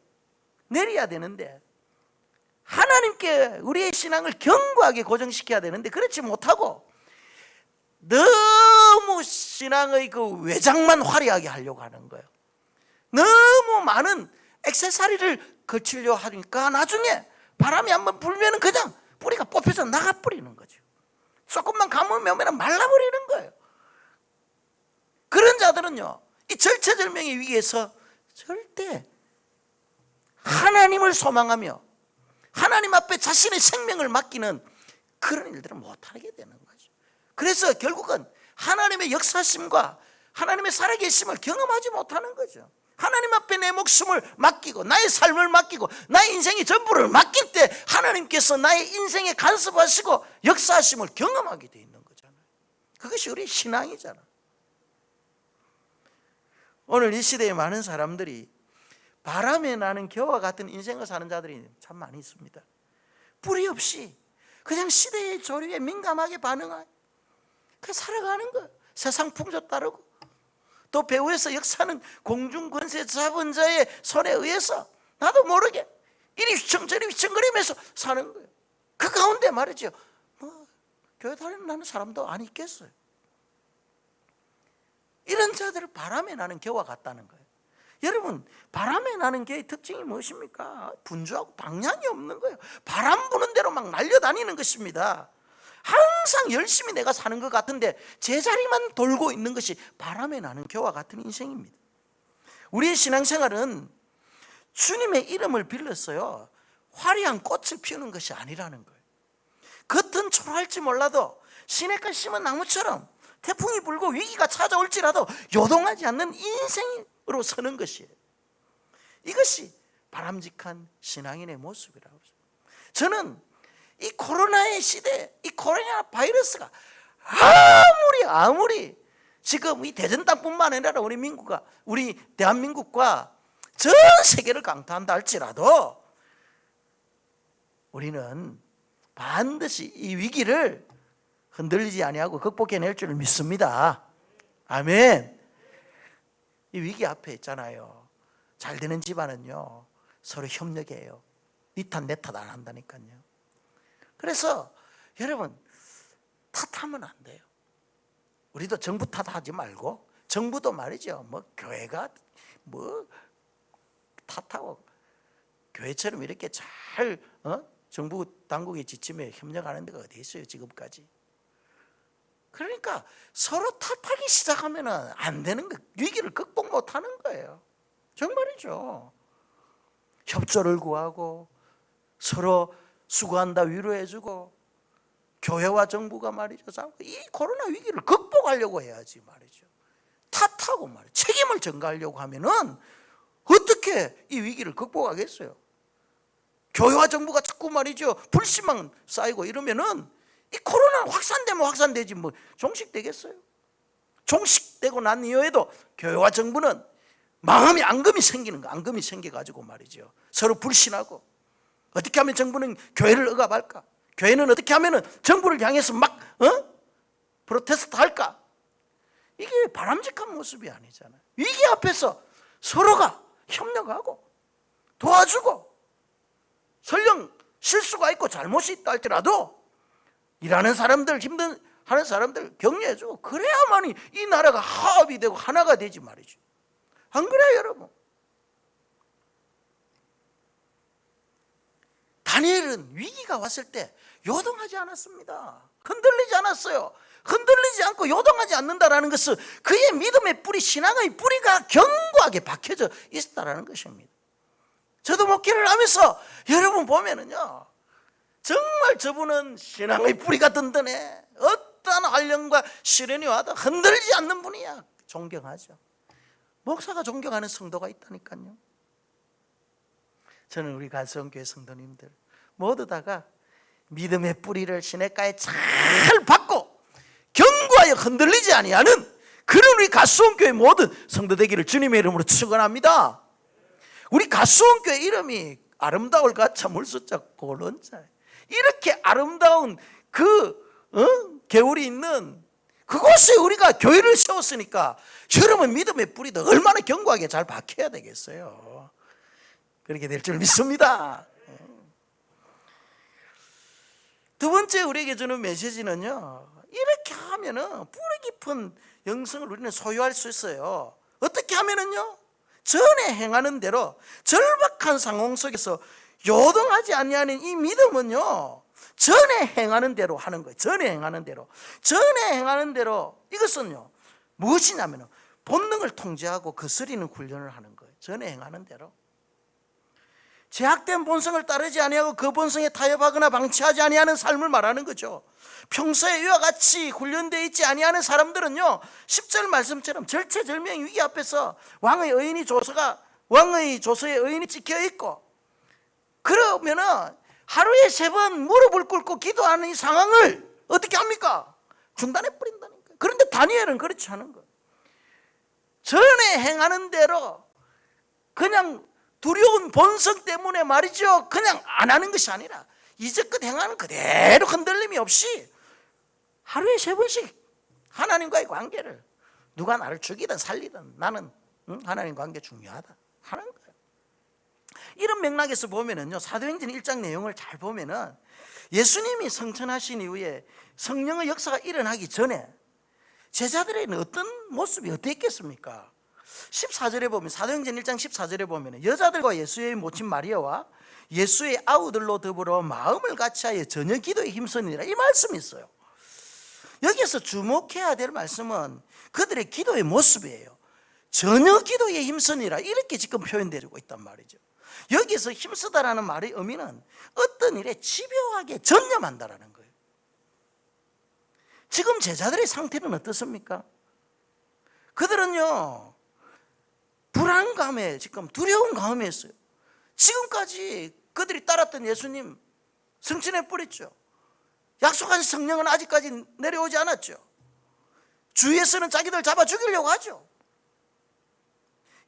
내려야 되는데, 하나님께 우리의 신앙을 견고하게 고정시켜야 되는데 그렇지 못하고 너무 신앙의 그 외장만 화려하게 하려고 하는 거예요. 너무 많은 액세서리를 거치려고 하니까 나중에 바람이 한번 불면 그냥 뿌리가 뽑혀서 나가버리는 거죠. 조금만 가뭄이 오면 말라버리는 거예요. 그런 자들은요 이 절체절명의 위기에서 절대 하나님을 소망하며 하나님 앞에 자신의 생명을 맡기는 그런 일들을 못하게 되는 거죠. 그래서 결국은 하나님의 역사심과 하나님의 살아계심을 경험하지 못하는 거죠. 하나님 앞에 내 목숨을 맡기고 나의 삶을 맡기고 나의 인생의 전부를 맡길 때 하나님께서 나의 인생에 간섭하시고 역사하심을 경험하게 돼 있는 거잖아요. 그것이 우리의 신앙이잖아. 오늘 이 시대에 많은 사람들이 바람에 나는 겨와 같은 인생을 사는 자들이 참 많이 있습니다. 뿌리 없이 그냥 시대의 조류에 민감하게 반응하고 그냥 살아가는 거예요. 세상 풍조 따르고 또 배후에서 역사는 공중 권세 잡은 자의 손에 의해서 나도 모르게 이리 휘청 저리 휘청거리면서 사는 거예요. 그 가운데 말이죠 교회 다니는 사람도 안 있겠어요. 이런 자들을 바람에 나는 겨와 같다는 거예요. 여러분 바람에 나는 겨의 특징이 무엇입니까? 분주하고 방향이 없는 거예요. 바람 부는 대로 막 날려다니는 것입니다. 항상 열심히 내가 사는 것 같은데 제자리만 돌고 있는 것이 바람에 나는 겨와 같은 인생입니다. 우리의 신앙생활은 주님의 이름을 빌렸어요 화려한 꽃을 피우는 것이 아니라는 거예요. 겉은 초라할지 몰라도 시냇가 심은 나무처럼 태풍이 불고 위기가 찾아올지라도 요동하지 않는 인생으로 서는 것이에요. 이것이 바람직한 신앙인의 모습이라고 해요. 저는 이 코로나의 시대, 이 코로나 바이러스가 아무리 지금 이 대전 땅뿐만 아니라 우리 대한민국과 전 세계를 강타한다 할지라도 우리는 반드시 이 위기를 흔들리지 아니하고 극복해낼 줄 믿습니다. 아멘. 이 위기 앞에 있잖아요. 잘 되는 집안은요 서로 협력해요. 니 탓 내 탓 안 한다니까요. 그래서 여러분 탓하면 안 돼요. 우리도 정부 탓하지 말고, 정부도 말이죠, 뭐 교회가 뭐 탓하고, 교회처럼 이렇게 잘 정부 당국의 지침에 협력하는 데가 어디 있어요 지금까지. 그러니까 서로 탓하기 시작하면 안 되는 거, 위기를 극복 못하는 거예요. 정말이죠. 협조를 구하고 서로 수고한다 위로해주고, 교회와 정부가 말이죠, 이 코로나 위기를 극복하려고 해야지 말이죠. 탓하고 말이죠, 책임을 전가하려고 하면은 어떻게 이 위기를 극복하겠어요? 교회와 정부가 자꾸 말이죠 불신만 쌓이고 이러면은 이 코로나는 확산되면 확산되지 뭐 종식되겠어요? 종식되고 난 이후에도 교회와 정부는 마음이 앙금이 생기는 거, 앙금이 생겨가지고 말이죠 서로 불신하고, 어떻게 하면 정부는 교회를 억압할까? 교회는 어떻게 하면 정부를 향해서 막 프로테스트 할까? 이게 바람직한 모습이 아니잖아요. 위기 앞에서 서로가 협력하고 도와주고, 설령 실수가 있고 잘못이 있다 할지라도 일하는 사람들, 힘든 사람들 격려해주고, 그래야만이 이 나라가 화합이 되고 하나가 되지 말이죠. 안 그래요 여러분? 다니엘은 위기가 왔을 때 요동하지 않았습니다. 흔들리지 않았어요. 흔들리지 않고 요동하지 않는다라는 것은 그의 믿음의 뿌리, 신앙의 뿌리가 견고하게 박혀져 있었다라는 것입니다. 저도 목회를 하면서 여러분 보면은요, 정말 저분은 신앙의 뿌리가 든든해. 어떠한 환령과 시련이 와도 흔들리지 않는 분이야. 존경하죠. 목사가 존경하는 성도가 있다니까요. 저는 우리 갈성교회 성도님들 모두 다가 믿음의 뿌리를 시냇가에 잘 박고 견고하여 흔들리지 아니하는 그런 우리 가수원교회 모든 성도 되기를 주님의 이름으로 축원합니다. 우리 가수원교회 이름이 아름다울 가차 물수자 고론자, 이렇게 아름다운 개울이 있는 그곳에 우리가 교회를 세웠으니까 여러분 믿음의 뿌리도 얼마나 견고하게 잘 박혀야 되겠어요. 그렇게 될 줄 믿습니다. 두 번째 우리에게 주는 메시지는요, 이렇게 하면은 뿌리 깊은 영성을 우리는 소유할 수 있어요. 어떻게 하면은요, 전에 행하는 대로 절박한 상황 속에서 요동하지 아니하는 이 믿음은요, 전에 행하는 대로 하는 거예요. 전에 행하는 대로 이것은요 무엇이냐면 본능을 통제하고 거스리는 훈련을 하는 거예요. 전에 행하는 대로. 제약된 본성을 따르지 아니하고 그 본성에 타협하거나 방치하지 아니하는 삶을 말하는 거죠. 평소에 이와 같이 훈련되어 있지 아니하는 사람들은요, 10절 말씀처럼 절체절명 위기 앞에서 왕의 조서에 의인이 찍혀 있고, 그러면은 하루에 3번 무릎을 꿇고 기도하는 이 상황을 어떻게 합니까? 중단해 버린다니까. 그런데 다니엘은 그렇지 않은 거예요. 전에 행하는 대로 그냥 두려운 본성 때문에 말이죠, 그냥 안 하는 것이 아니라 이제껏 행하는 그대로 흔들림이 없이 하루에 3번씩 하나님과의 관계를, 누가 나를 죽이든 살리든 나는 하나님 관계 중요하다 하는 거예요. 이런 맥락에서 보면은요, 사도행전 1장 내용을 잘 보면은 예수님이 성천하신 이후에 성령의 역사가 일어나기 전에 제자들에게는 어떤 모습이 어땠겠습니까? 14절에 보면, 사도행전 1장 14절에 보면 여자들과 예수의 모친 마리아와 예수의 아우들로 더불어 마음을 같이하여 전혀 기도에 힘쓰니라, 이 말씀이 있어요. 여기서 주목해야 될 말씀은 그들의 기도의 모습이에요. 전혀 기도에 힘쓰니라, 이렇게 지금 표현되고 있단 말이죠. 여기서 힘쓰다라는 말의 의미는 어떤 일에 집요하게 전념한다라는 거예요. 지금 제자들의 상태는 어떻습니까? 그들은요 불안감에, 지금 두려운 감에 있어요. 지금까지 그들이 따랐던 예수님 성천에 뿌렸죠. 약속한 성령은 아직까지 내려오지 않았죠. 주위에서는 자기들 잡아 죽이려고 하죠.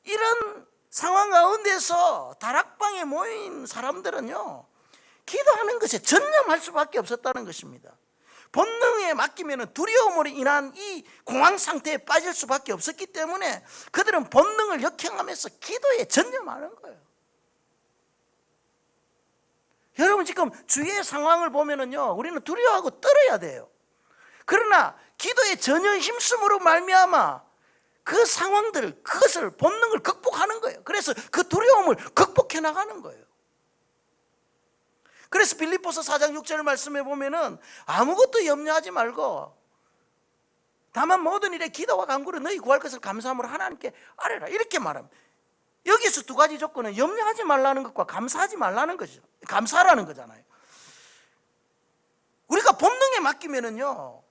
이런 상황 가운데서 다락방에 모인 사람들은요, 기도하는 것에 전념할 수밖에 없었다는 것입니다. 본능에 맡기면 두려움으로 인한 이 공황 상태에 빠질 수밖에 없었기 때문에 그들은 본능을 역행하면서 기도에 전념하는 거예요. 여러분 지금 주위의 상황을 보면은요, 우리는 두려워하고 떨어야 돼요. 그러나 기도에 전혀 힘쓰므로 말미암아 그 상황들, 그것을 본능을 극복하는 거예요. 그래서 그 두려움을 극복해 나가는 거예요. 그래서 빌립보서 4장 6절 말씀에 보면은 아무것도 염려하지 말고 다만 모든 일에 기도와 간구로 너희 구할 것을 감사함으로 하나님께 아뢰라, 이렇게 말합니다. 여기서 두 가지 조건은 염려하지 말라는 것과 감사하지 말라는 것이죠. 감사라는 거잖아요. 우리가 본능에 맡기면은요,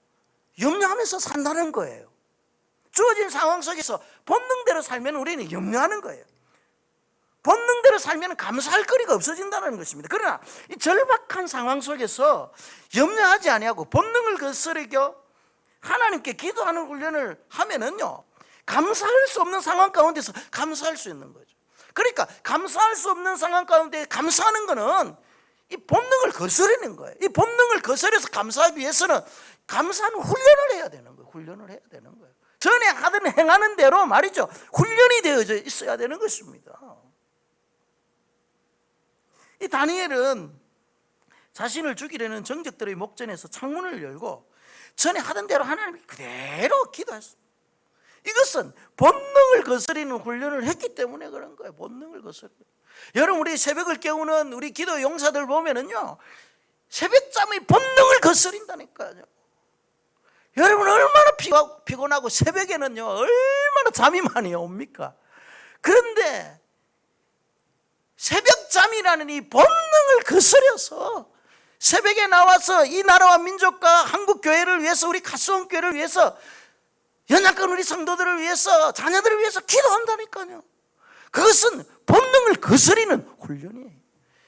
염려하면서 산다는 거예요. 주어진 상황 속에서 본능대로 살면 우리는 염려하는 거예요. 본능대로 살면 감사할 거리가 없어진다는 것입니다. 그러나 이 절박한 상황 속에서 염려하지 아니하고 본능을 거스르겨 하나님께 기도하는 훈련을 하면은요, 감사할 수 없는 상황 가운데서 감사할 수 있는 거죠. 그러니까 감사할 수 없는 상황 가운데 감사하는 거는 이 본능을 거스르는 거예요. 이 본능을 거스려서 감사하기 위해서는 감사하는 훈련을 해야 되는 거예요. 훈련을 해야 되는 거예요. 전에 하던 행하는 대로 말이죠, 훈련이 되어져 있어야 되는 것입니다. 이 다니엘은 자신을 죽이려는 정적들의 목전에서 창문을 열고 전에 하던 대로 하나님께 그대로 기도했습니다. 이것은 본능을 거스리는 훈련을 했기 때문에 그런 거예요. 본능을 거스리는. 여러분, 우리 새벽을 깨우는 우리 기도 용사들 보면은요, 새벽잠의 본능을 거스린다니까요. 여러분, 얼마나 피곤하고 새벽에는요, 얼마나 잠이 많이 옵니까? 그런데 새벽잠이라는 이 본능을 거스려서 새벽에 나와서 이 나라와 민족과 한국교회를 위해서, 우리 가수원교회를 위해서, 연약한 우리 성도들을 위해서, 자녀들을 위해서 기도한다니까요. 그것은 본능을 거스리는 훈련이에요.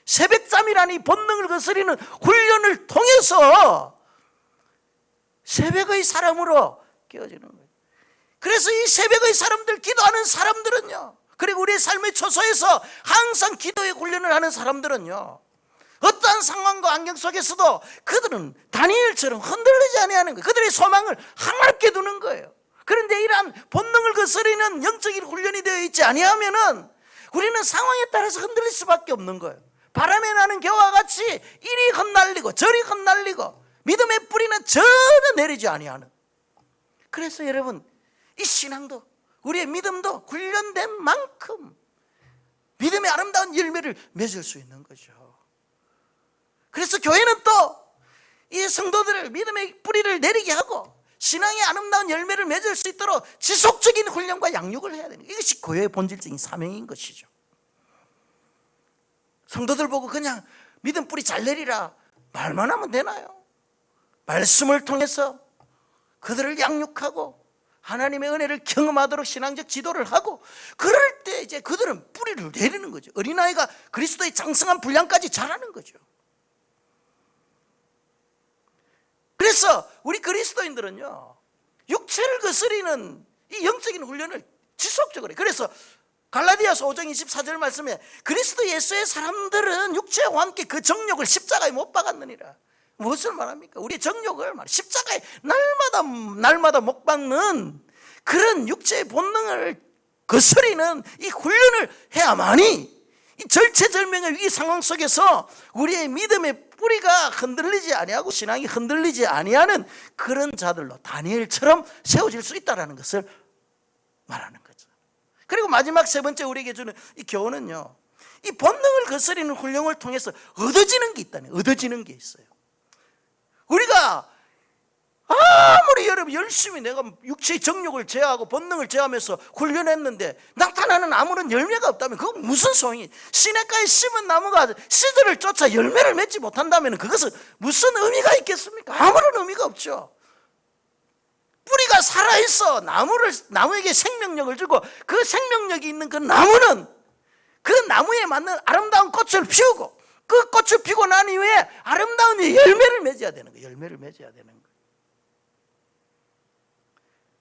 새벽잠이라는 이 본능을 거스리는 훈련을 통해서 새벽의 사람으로 깨어지는 거예요. 그래서 이 새벽의 사람들, 기도하는 사람들은요, 그리고 우리의 삶의 초소에서 항상 기도의 훈련을 하는 사람들은요, 어떠한 상황과 환경 속에서도 그들은 다니엘처럼 흔들리지 아니하는 거예요. 그들의 소망을 하나님께 두는 거예요. 그런데 이러한 본능을 거스리는 영적인 훈련이 되어 있지 아니하면은 우리는 상황에 따라서 흔들릴 수밖에 없는 거예요. 바람에 나는 겨와 같이 이리 흩날리고 저리 흩날리고 믿음의 뿌리는 전혀 내리지 아니하는. 그래서 여러분, 이 신앙도, 우리의 믿음도 훈련된 만큼 믿음의 아름다운 열매를 맺을 수 있는 거죠. 그래서 교회는 또 이 성도들을 믿음의 뿌리를 내리게 하고 신앙의 아름다운 열매를 맺을 수 있도록 지속적인 훈련과 양육을 해야 되는 거예요. 이것이 교회의 본질적인 사명인 것이죠. 성도들 보고 그냥 믿음 뿌리 잘 내리라 말만 하면 되나요? 말씀을 통해서 그들을 양육하고 하나님의 은혜를 경험하도록 신앙적 지도를 하고, 그럴 때 이제 그들은 뿌리를 내리는 거죠. 어린아이가 그리스도의 장성한 분량까지 자라는 거죠. 그래서 우리 그리스도인들은요, 육체를 거스리는 이 영적인 훈련을 지속적으로 해요. 그래서 갈라디아서 5장 24절 말씀에 그리스도 예수의 사람들은 육체와 함께 그 정욕을 십자가에 못 박았느니라. 무엇을 말합니까? 우리의 정욕을 십자가에 날마다 못 박는 그런 육체의 본능을 거스리는 이 훈련을 해야만이 이 절체절명의 위기 상황 속에서 우리의 믿음의 뿌리가 흔들리지 아니하고 신앙이 흔들리지 아니하는 그런 자들로 다니엘처럼 세워질 수 있다는 것을 말하는 거죠. 그리고 마지막 세 번째 우리에게 주는 이 교훈은요, 이 본능을 거스리는 훈련을 통해서 얻어지는 게 있다네. 얻어지는 게 있어요. 우리가 아무리 여러분 열심히 내가 육체의 정욕을 제어하고 본능을 제어하면서 훈련했는데 나타나는 아무런 열매가 없다면 그건 무슨 소용이? 시냇가에 심은 나무가 씨들을 쫓아 열매를 맺지 못한다면 그것은 무슨 의미가 있겠습니까? 아무런 의미가 없죠. 뿌리가 살아있어 나무에게 생명력을 주고 그 생명력이 있는 그 나무는 그 나무에 맞는 아름다운 꽃을 피우고 그 꽃을 피고 난 이후에 아름다운 열매를 맺어야 되는 거예요. 열매를 맺어야 되는 거예요.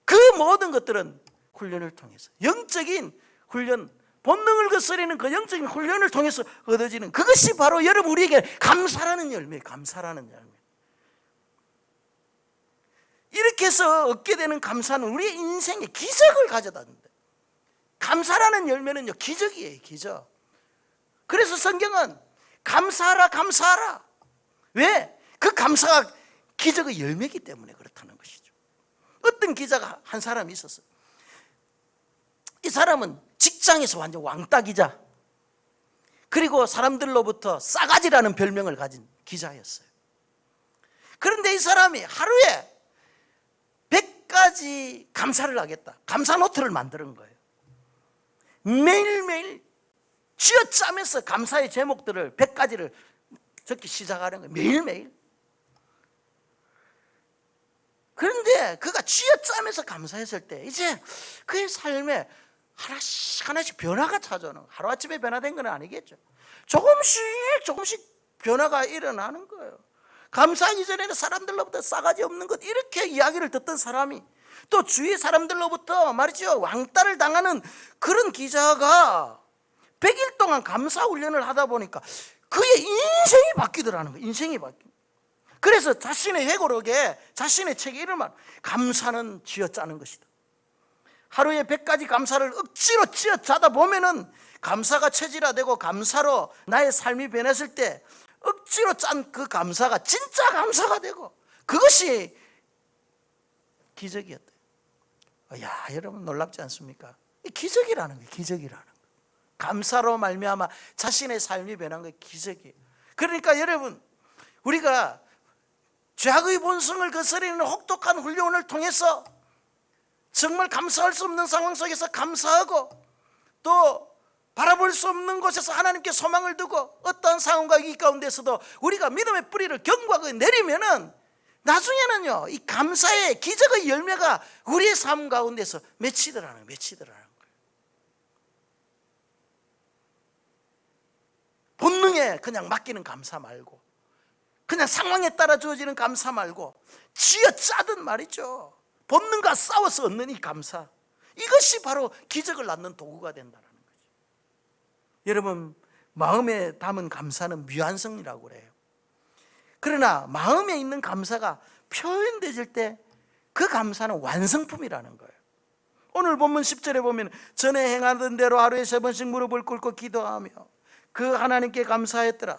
그 모든 것들은 훈련을 통해서 영적인 훈련, 본능을 거스리는 그 영적인 훈련을 통해서 얻어지는 그것이 바로 여러분 우리에게 감사라는 열매예요. 감사라는 열매. 이렇게 해서 얻게 되는 감사는 우리의 인생에 기적을 가져다 준다. 감사라는 열매는요, 기적이에요. 기적. 그래서 성경은 감사하라 감사하라. 왜? 그 감사가 기적의 열매이기 때문에 그렇다는 것이죠. 어떤 기자가 한 사람이 있었어요. 이 사람은 직장에서 완전 왕따 기자, 그리고 사람들로부터 싸가지라는 별명을 가진 기자였어요. 그런데 이 사람이 하루에 100가지 감사를 하겠다, 감사 노트를 만드는 거예요. 매일매일 쥐어짜면서 감사의 제목들을 100가지를 적기 시작하는 거예요. 매일매일. 그런데 그가 쥐어짜면서 감사했을 때 이제 그의 삶에 하나씩 변화가 찾아오는, 하루아침에 변화된 건 아니겠죠. 조금씩 변화가 일어나는 거예요. 감사하기 전에는 사람들로부터 싸가지 없는 것 이렇게 이야기를 듣던 사람이 또 주위 사람들로부터 말이죠, 왕따를 당하는 그런 기자가 100일 동안 감사 훈련을 하다 보니까 그의 인생이 바뀌더라는 거예요. 인생이 바뀌. 그래서 자신의 회고록에 자신의 책에 이런 말, 감사는 쥐어짜는 것이다. 하루에 100가지 감사를 억지로 쥐어짜다 보면은 감사가 체질화되고 감사로 나의 삶이 변했을 때 억지로 짠 그 감사가 진짜 감사가 되고 그것이 기적이었대요. 야, 여러분 놀랍지 않습니까? 기적이라는 거예요. 기적이라는 거예요. 감사로 말미암아 자신의 삶이 변한 게 기적이에요. 그러니까 여러분, 우리가 죄악의 본성을 거스리는 혹독한 훈련을 통해서 정말 감사할 수 없는 상황 속에서 감사하고 또 바라볼 수 없는 곳에서 하나님께 소망을 두고 어떠한 상황과 위기 가운데서도 우리가 믿음의 뿌리를 견고하게 내리면은 나중에는요, 이 감사의 기적의 열매가 우리의 삶 가운데서 맺히더라는 거예요. 본능에 그냥 맡기는 감사 말고, 그냥 상황에 따라 주어지는 감사 말고 쥐어짜든 말이죠, 본능과 싸워서 얻는 이 감사, 이것이 바로 기적을 낳는 도구가 된다는 거죠. 여러분, 마음에 담은 감사는 미완성이라고 그래요. 그러나 마음에 있는 감사가 표현되질 때 그 감사는 완성품이라는 거예요. 오늘 본문 10절에 보면 전에 행하던 대로 하루에 3번씩 무릎을 꿇고 기도하며 그 하나님께 감사했더라.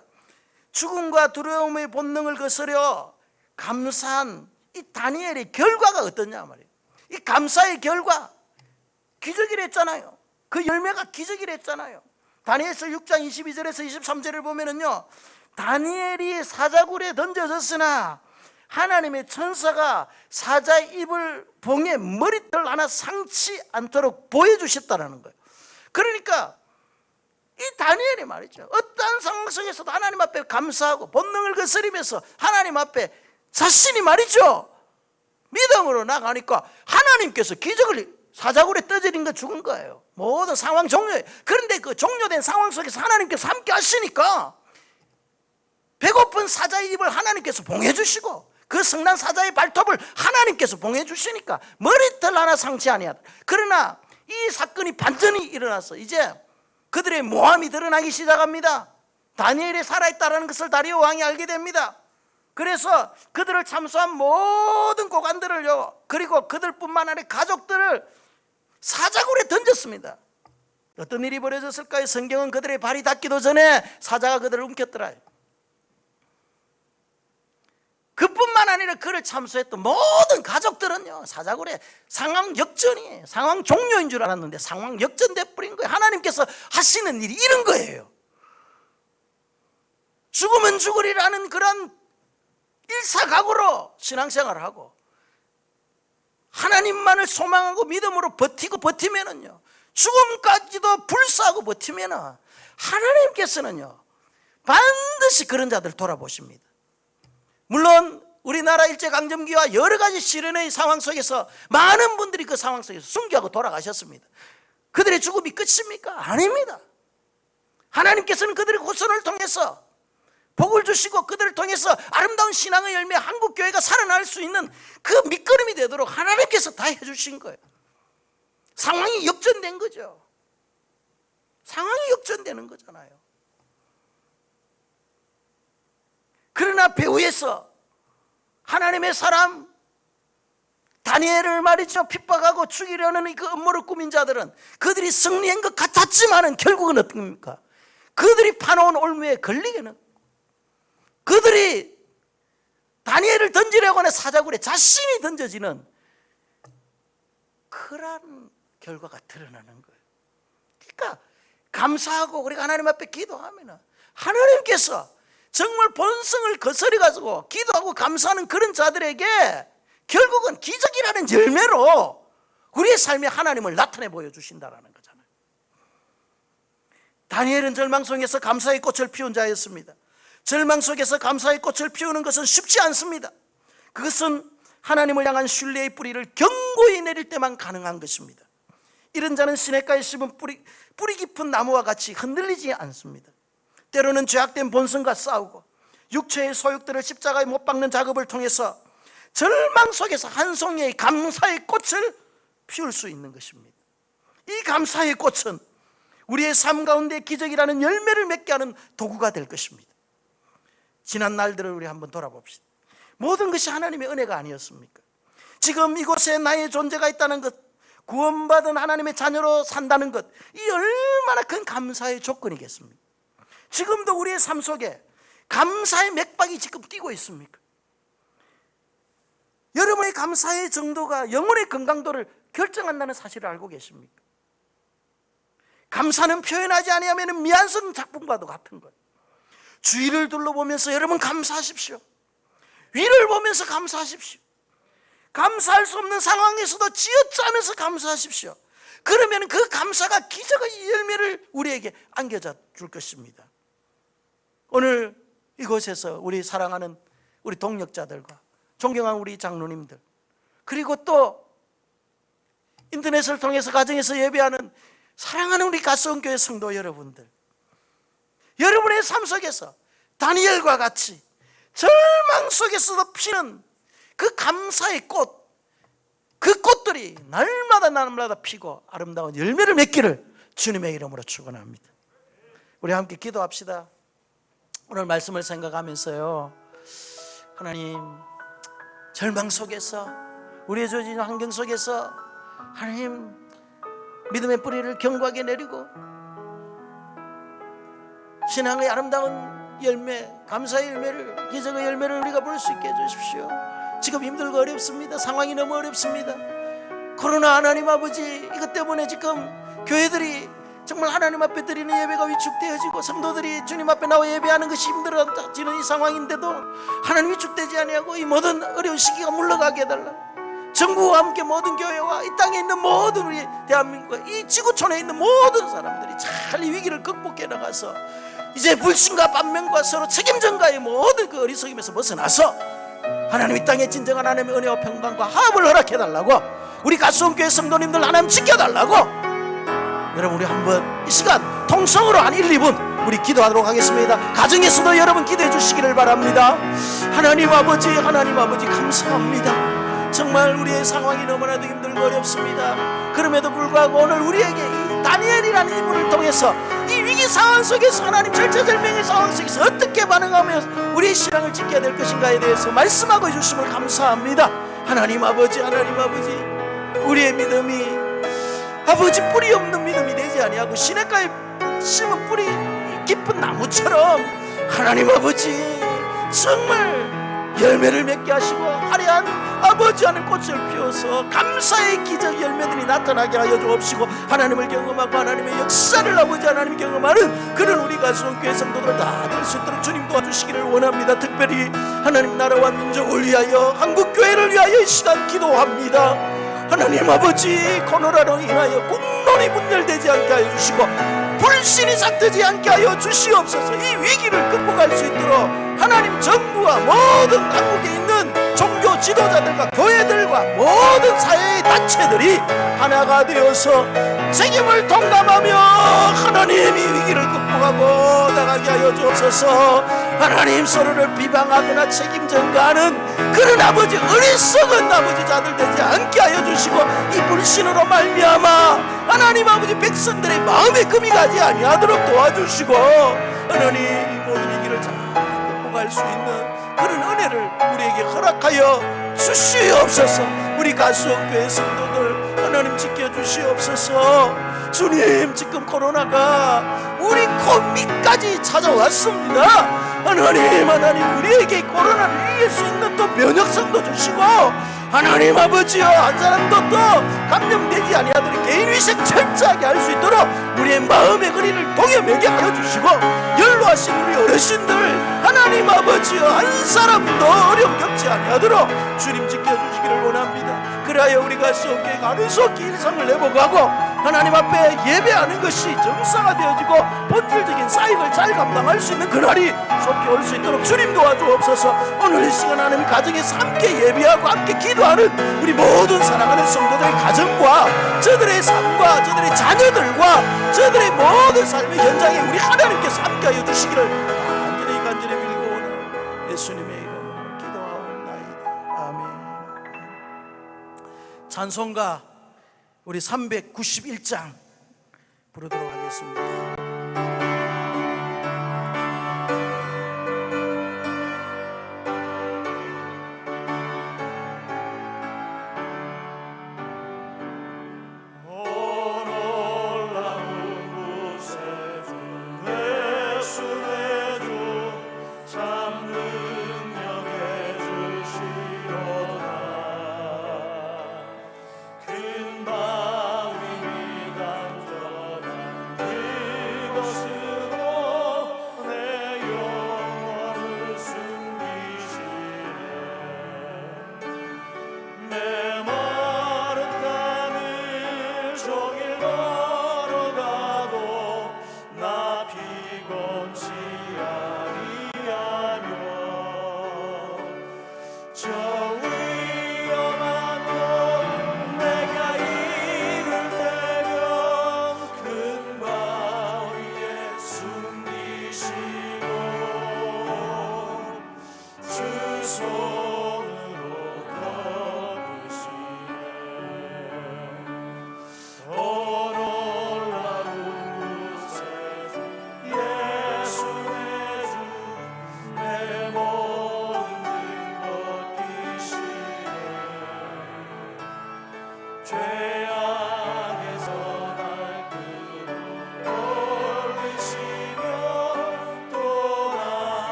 죽음과 두려움의 본능을 거스려 감사한 이 다니엘의 결과가 어떠냐 말이에요. 이 감사의 결과, 기적이랬잖아요. 그 열매가 기적이랬잖아요. 다니엘서 6장 22절에서 23절을 보면은요, 다니엘이 사자굴에 던져졌으나 하나님의 천사가 사자의 입을 봉에 머리털 하나 상치 않도록 보여주셨다는 거예요. 그러니까 이 다니엘이 말이죠, 어떠한 상황 속에서도 하나님 앞에 감사하고 본능을 거스리면서 하나님 앞에 자신이 말이죠, 믿음으로 나가니까 하나님께서 기적을, 사자굴에 떠들인 거 죽은 거예요. 모든 상황 종료예요. 그런데 그 종료된 상황 속에서 하나님께서 함께 하시니까 배고픈 사자의 입을 하나님께서 봉해 주시고 그 성난 사자의 발톱을 하나님께서 봉해 주시니까 머리털 하나 상치 아니하다. 그러나 이 사건이 반전이 일어나서 이제 그들의 모함이 드러나기 시작합니다. 다니엘이 살아있다는 것을 다리오 왕이 알게 됩니다. 그래서 그들을 참수한 모든 고관들을요, 그리고 그들뿐만 아니라 가족들을 사자굴에 던졌습니다. 어떤 일이 벌어졌을까요? 성경은 그들의 발이 닿기도 전에 사자가 그들을 움켰더라. 그뿐만 아니라 그를 참수했던 모든 가족들은요, 사자굴에 상황 역전이에요. 상황 종료인 줄 알았는데 상황 역전돼 버린 거예요. 하나님께서 하시는 일이 이런 거예요. 죽으면 죽으리라는 그런 일사각오로 신앙생활을 하고 하나님만을 소망하고 믿음으로 버티면은요, 죽음까지도 불사하고 버티면은 하나님께서는요 반드시 그런 자들 돌아보십니다. 물론 우리나라 일제강점기와 여러 가지 시련의 상황 속에서 많은 분들이 그 상황 속에서 순교하고 돌아가셨습니다. 그들의 죽음이 끝입니까? 아닙니다. 하나님께서는 그들의 후손을 통해서 복을 주시고 그들을 통해서 아름다운 신앙의 열매, 한국교회가 살아날 수 있는 그 밑거름이 되도록 하나님께서 다 해주신 거예요. 상황이 역전된 거죠. 상황이 역전되는 거잖아요. 그러나 배후에서 하나님의 사람 다니엘을 말이죠, 핍박하고 죽이려는 그 음모를 꾸민 자들은 그들이 승리한 것 같았지만은 결국은 어떻습니까? 그들이 파놓은 올무에 걸리게는, 그들이 다니엘을 던지려고 하는 사자굴에 자신이 던져지는 그런 결과가 드러나는 거예요. 그러니까 감사하고 우리가 하나님 앞에 기도하면 하나님께서 정말 본성을 거스리 가지고 기도하고 감사하는 그런 자들에게 결국은 기적이라는 열매로 우리의 삶에 하나님을 나타내 보여주신다는 거잖아요. 다니엘은 절망 속에서 감사의 꽃을 피운 자였습니다. 절망 속에서 감사의 꽃을 피우는 것은 쉽지 않습니다. 그것은 하나님을 향한 신뢰의 뿌리를 견고히 내릴 때만 가능한 것입니다. 이런 자는 시냇가에 심은 뿌리 깊은 나무와 같이 흔들리지 않습니다. 때로는 죄악된 본성과 싸우고 육체의 소욕들을 십자가에 못 박는 작업을 통해서 절망 속에서 한 송이의 감사의 꽃을 피울 수 있는 것입니다. 이 감사의 꽃은 우리의 삶 가운데 기적이라는 열매를 맺게 하는 도구가 될 것입니다. 지난 날들을 우리 한번 돌아봅시다. 모든 것이 하나님의 은혜가 아니었습니까? 지금 이곳에 나의 존재가 있다는 것, 구원받은 하나님의 자녀로 산다는 것, 이 얼마나 큰 감사의 조건이겠습니까? 지금도 우리의 삶 속에 감사의 맥박이 지금 뛰고 있습니까? 여러분의 감사의 정도가 영혼의 건강도를 결정한다는 사실을 알고 계십니까? 감사는 표현하지 아니하면 미완성 작품과도 같은 거예요. 주위를 둘러보면서 여러분 감사하십시오. 위를 보면서 감사하십시오. 감사할 수 없는 상황에서도 지어짜면서 감사하십시오. 그러면 그 감사가 기적의 열매를 우리에게 안겨줄 것입니다. 오늘 이곳에서 우리 사랑하는 우리 동역자들과 존경하는 우리 장로님들, 그리고 또 인터넷을 통해서 가정에서 예배하는 사랑하는 우리 가스원교회 성도 여러분들, 여러분의 삶 속에서 다니엘과 같이 절망 속에서도 피는 그 감사의 꽃, 그 꽃들이 날마다 피고 아름다운 열매를 맺기를 주님의 이름으로 축원합니다. 우리 함께 기도합시다. 오늘 말씀을 생각하면서요, 하나님, 절망 속에서, 우리의 주어진 환경 속에서 하나님 믿음의 뿌리를 견고하게 내리고 신앙의 아름다운 열매, 감사의 열매를, 기적의 열매를 우리가 볼 수 있게 해주십시오. 지금 힘들고 어렵습니다. 상황이 너무 어렵습니다. 코로나 하나님 아버지, 이것 때문에 지금 교회들이 정말 하나님 앞에 드리는 예배가 위축되어지고 성도들이 주님 앞에 나와 예배하는 것이 힘들어지는 이 상황인데도 하나님 위축되지 아니하고 이 모든 어려운 시기가 물러가게 해달라. 정부와 함께 모든 교회와 이 땅에 있는 모든 우리 대한민국과 이 지구촌에 있는 모든 사람들이 잘 이 위기를 극복해 나가서 이제 불신과 반면과 서로 책임전가의 모든 그 어리석임에서 벗어나서 하나님 이 땅에 진정한 하나님의 은혜와 평강과 화합을 허락해달라고, 우리 가수원교회 성도님들 하나님 지켜달라고, 여러분 우리 한번 이 시간 통성으로 한 1, 2분 우리 기도하도록 하겠습니다. 가정에서도 여러분 기도해 주시기를 바랍니다. 하나님 아버지 감사합니다. 정말 우리의 상황이 너무나도 힘들고 어렵습니다. 그럼에도 불구하고 오늘 우리에게 이 다니엘이라는 인물을 통해서 이 위기 상황 속에서 하나님 절체절명의 상황 속에서 어떻게 반응하며 우리의 신앙을 지켜야 될 것인가에 대해서 말씀하고 해주심을 감사합니다. 하나님 아버지 우리의 믿음이 아버지 뿌리 없는 믿음이 되지 아니하고 시냇가에 심은 뿌리 깊은 나무처럼 하나님 아버지 정말 열매를 맺게 하시고 화려한 아버지 하는 꽃을 피워서 감사의 기적 열매들이 나타나게 하여 주옵시고, 하나님을 경험하고 하나님의 역사를 아버지 하나님 경험하는 그런 우리 가수원교회 성도들 다 될 수 있도록 주님 도와주시기를 원합니다. 특별히 하나님 나라와 민족을 위하여 한국교회를 위하여 이 시간 기도합니다. 하나님 아버지, 코로나로 인하여 공론이 분열되지 않게 하여 주시고 불신이 삭되지 않게 하여 주시옵소서. 이 위기를 극복할 수 있도록 하나님 정부와 모든 한국에 있는 종교 지도자들과 교회들과 모든 사회의 단체들이 하나가 되어서 책임을 통감하며 하나님 이 위기를 극복하고 나가게 하여 주옵소서. 하나님 서로를 비방하거나 책임 전가하는 그런 아버지 어리석은 아버지 자들 되지 않게 하여 주시고 이 불신으로 말미암아 하나님 아버지 백성들의 마음에 금이 가지 아니하도록 도와주시고 하나님 이 모든 위기를 잘 극복할 수 있는 그런 은혜를 우리에게 허락하여 주시옵소서. 우리 가수교회 성도들 하나님 지켜주시옵소서. 주님 지금 코로나가 우리 코밑까지 찾아왔습니다. 하나님 우리에게 코로나를 이길 수 있는 또 면역성도 주시고 하나님 아버지여 한 사람도 또 감염되지 아니하도록 개인위생 철저하게 할 수 있도록 우리의 마음의 거리를 동여매게 하여 주시고 연로하신 우리 어르신들 하나님 아버지여 한 사람도 어려움 겪지 아니하도록 주님 지켜주시기를 원합니다. 그래야 우리가 수업교회 가능속히 일상을 내보가고 하나님 앞에 예배하는 것이 정상화되어지고 본질적인 사역을 잘 감당할 수 있는 그날이 속히 올 수 있도록 주님 도와주옵소서. 오늘 이 시간 하나님 가정에서 함께 예배하고 함께 기도하는 우리 모든 사랑하는 성도들의 가정과 저들의 삶과 저들의 자녀들과 저들의 모든 삶의 현장에 우리 하나님께서 함께하여 주시기를 간절히 빌고 오늘 예수님의 이름으로 기도하옵나이다. 아멘. 찬송가 우리 391장 부르도록 하겠습니다.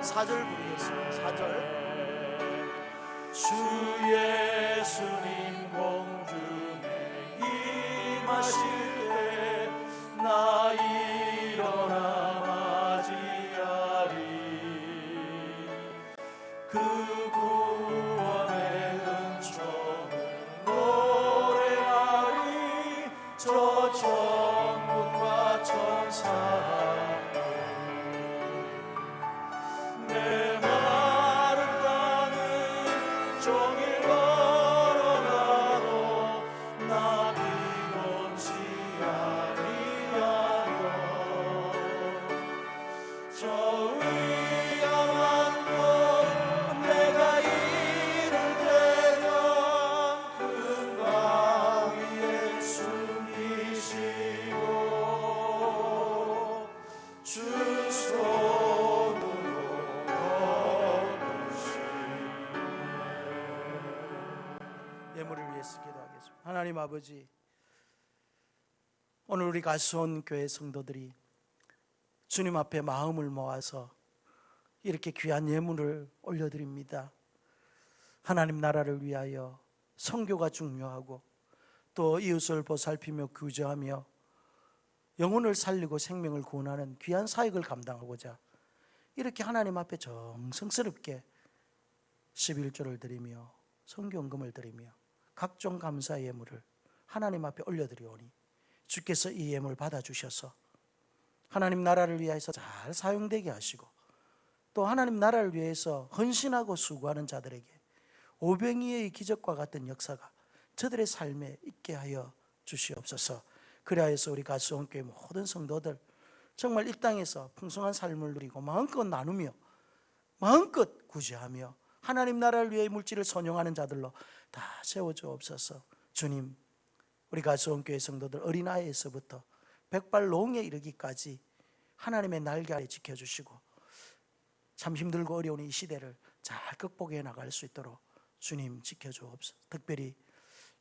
사절 부르겠습니다. 4절. 주 예수님 공중에 임하실 때 나 일어나 맞이하리. 그 구원의 은총을 노래하리. 저 천국과 천사 내 마른 땅은 종일 걸어가도 나 피곤치 아니하여 저 위험한 곳 내가 이를 때면 큰 바위에 숨기시고 주 손으로 예물을 위해서 기도하겠습니다. 하나님 아버지, 오늘 우리 가수원 교회 성도들이 주님 앞에 마음을 모아서 이렇게 귀한 예물을 올려드립니다. 하나님 나라를 위하여 선교가 중요하고 또 이웃을 보살피며 구제하며 영혼을 살리고 생명을 구원하는 귀한 사역을 감당하고자 이렇게 하나님 앞에 정성스럽게 11조를 드리며 선교헌금을 드리며 각종 감사 예물을 하나님 앞에 올려드리오니 주께서 이 예물 받아주셔서 하나님 나라를 위해서 잘 사용되게 하시고 또 하나님 나라를 위해서 헌신하고 수고하는 자들에게 오병이의 기적과 같은 역사가 저들의 삶에 있게 하여 주시옵소서. 그리하여서 우리 가수원교회 모든 성도들 정말 이 땅에서 풍성한 삶을 누리고 마음껏 나누며 마음껏 구제하며 하나님 나라를 위해 물질을 선용하는 자들로 다 세워주옵소서. 주님, 우리 가수원교회 성도들 어린아이에서부터 백발노인에 이르기까지 하나님의 날개 아래 지켜주시고 참 힘들고 어려운 이 시대를 잘 극복해 나갈 수 있도록 주님 지켜주옵소서. 특별히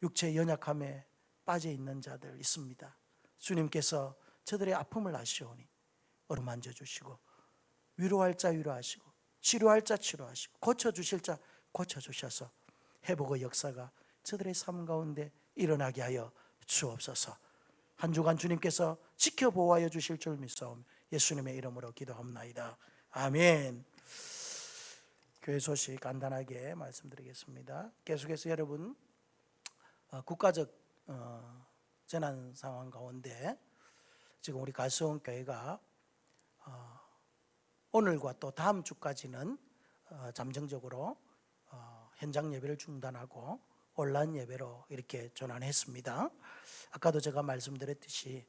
육체의 연약함에 빠져 있는 자들 있습니다. 주님께서 저들의 아픔을 아시오니 어루만져 주시고 위로할 자 위로하시고 치료할 자 치료하시고 고쳐주실 자 고쳐주셔서 회복의 역사가 저들의 삶 가운데 일어나게 하여 주옵소서. 한 주간 주님께서 지켜보호하여 주실 줄 믿사오며 예수님의 이름으로 기도합나이다. 아멘. 교회 소식 간단하게 말씀드리겠습니다. 계속해서 여러분 국가적 재난 상황 가운데 지금 우리 가수원교회가 오늘과 또 다음 주까지는 잠정적으로 현장 예배를 중단하고 온라인 예배로 이렇게 전환했습니다. 아까도 제가 말씀드렸듯이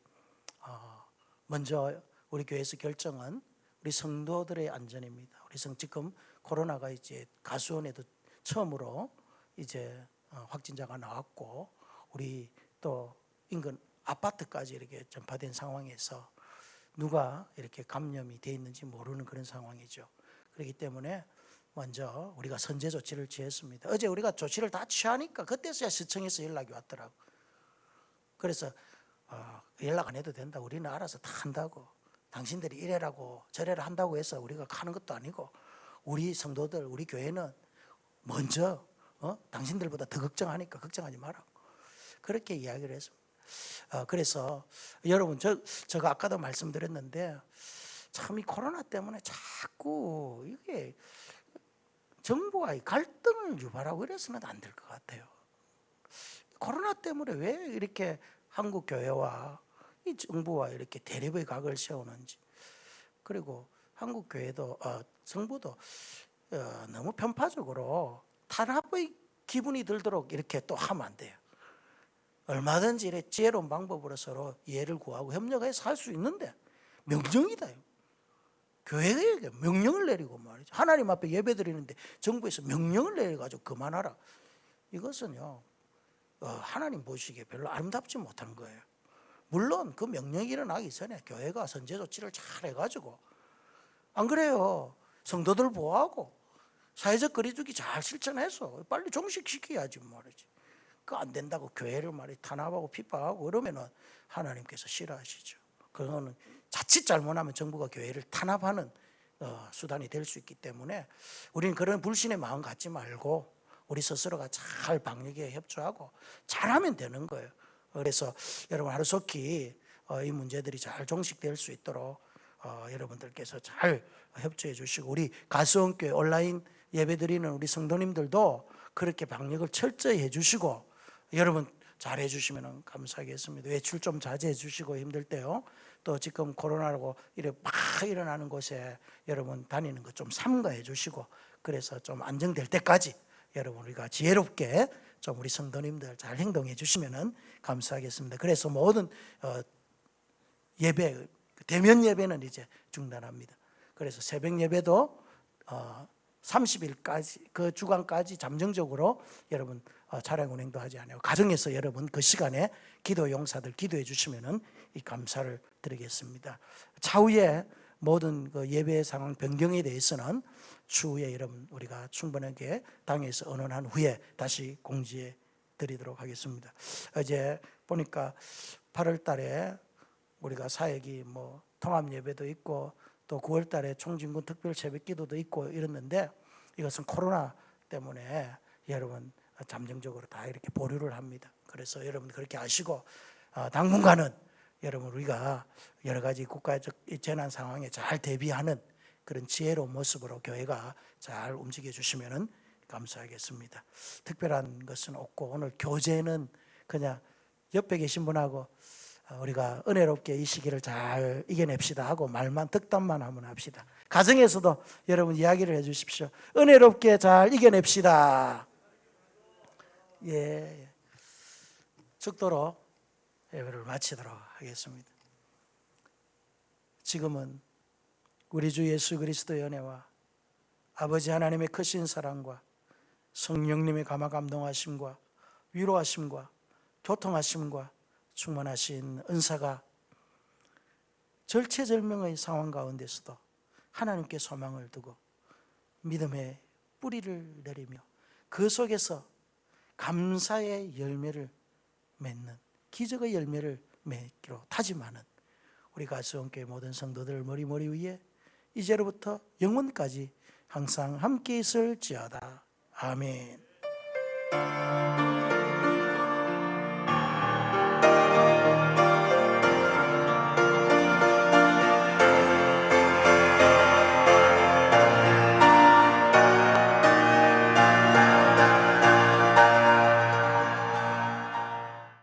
먼저 우리 교회에서 결정은 우리 성도들의 안전입니다. 우리 지금 코로나가 이제 가수원에도 처음으로 이제 확진자가 나왔고 우리 또 인근 아파트까지 이렇게 전파된 상황에서 누가 이렇게 감염이 돼 있는지 모르는 그런 상황이죠. 그렇기 때문에 먼저 우리가 선제 조치를 취했습니다. 어제 우리가 조치를 다 취하니까 그때서야 시청에서 연락이 왔더라고. 그래서 연락 안 해도 된다. 우리는 알아서 다 한다고. 당신들이 이래라고 저래라 한다고 해서 우리가 가는 것도 아니고 우리 성도들 우리 교회는 먼저 당신들보다 더 걱정하니까 걱정하지 마라. 그렇게 이야기를 했습니다. 그래서 여러분 제가 아까도 말씀드렸는데 참 이 코로나 때문에 자꾸 이게 정부와 갈등을 유발하고 이래서는 안 될 것 같아요. 코로나 때문에 왜 이렇게 한국 교회와 이 정부와 이렇게 대립의 각을 세우는지, 그리고 한국 교회도 정부도 너무 편파적으로 탄압의 기분이 들도록 이렇게 또 하면 안 돼요. 얼마든지 이렇게 지혜로운 방법으로 서로 이해를 구하고 협력해서 할 수 있는데 명령이다. 교회에게 명령을 내리고 말이죠. 하나님 앞에 예배 드리는데 정부에서 명령을 내려가지고 그만하라. 이것은요 하나님 보시기에 별로 아름답지 못한 거예요. 물론 그 명령이 일어나기 전에 교회가 선제 조치를 잘 해가지고, 안 그래요? 성도들 보호하고 사회적 거리두기 잘 실천해서 빨리 종식시켜야지 말이지. 그 안 된다고 교회를 탄압하고 핍박하고 그러면은 하나님께서 싫어하시죠. 그거는 자칫 잘못하면 정부가 교회를 탄압하는 수단이 될 수 있기 때문에 우리는 그런 불신의 마음 갖지 말고 우리 스스로가 잘 방역에 협조하고 잘하면 되는 거예요. 그래서 여러분 하루속히 이 문제들이 잘 종식될 수 있도록 여러분들께서 잘 협조해 주시고, 우리 가수원교회 온라인 예배드리는 우리 성도님들도 그렇게 방역을 철저히 해 주시고 여러분 잘 해주시면 감사하겠습니다. 외출 좀 자제해 주시고 힘들 때요. 또 지금 코로나라고 이래 막 일어나는 곳에 여러분 다니는 거 좀 삼가해 주시고, 그래서 좀 안정될 때까지 여러분 우리가 지혜롭게 좀 우리 성도님들 잘 행동해 주시면 감사하겠습니다. 그래서 모든 예배, 대면 예배는 이제 중단합니다. 그래서 새벽 예배도 30일까지 그 주간까지 잠정적으로 여러분 차량 운행도 하지 않아요. 가정에서 여러분 그 시간에 기도 용사들 기도해 주시면은 이 감사를 드리겠습니다. 차후에 모든 그 예배 상황 변경에 대해서는 추후에 여러분 우리가 충분하게 당에서 언론한 후에 다시 공지해 드리도록 하겠습니다. 어제 보니까 8월 달에 우리가 사역이 통합 예배도 있고 또 9월 달에 총진군 특별 새벽 기도도 있고 이랬는데 이것은 코로나 때문에 여러분 잠정적으로 다 이렇게 보류를 합니다. 그래서 여러분 그렇게 아시고 당분간은 여러분 우리가 여러 가지 국가적 재난 상황에 잘 대비하는 그런 지혜로운 모습으로 교회가 잘 움직여 주시면 감사하겠습니다. 특별한 것은 없고 오늘 교제는 그냥 옆에 계신 분하고 우리가 은혜롭게 이 시기를 잘 이겨냅시다 하고 말만 덕담만 한번 합시다. 가정에서도 여러분 이야기를 해 주십시오. 은혜롭게 잘 이겨냅시다. 예, 죽도록 예배를 마치도록 하겠습니다. 지금은 우리 주 예수 그리스도의 은혜와 아버지 하나님의 크신 사랑과 성령님의 감화 감동하심과 위로하심과 교통하심과 충만하신 은사가 절체절명의 상황 가운데서도 하나님께 소망을 두고 믿음의 뿌리를 내리며 그 속에서 감사의 열매를 맺는 기적의 열매를 맺기로 다짐하는 우리 가수원교회 모든 성도들 머리 위에 이제로부터 영원까지 항상 함께 있을지어다. 아멘.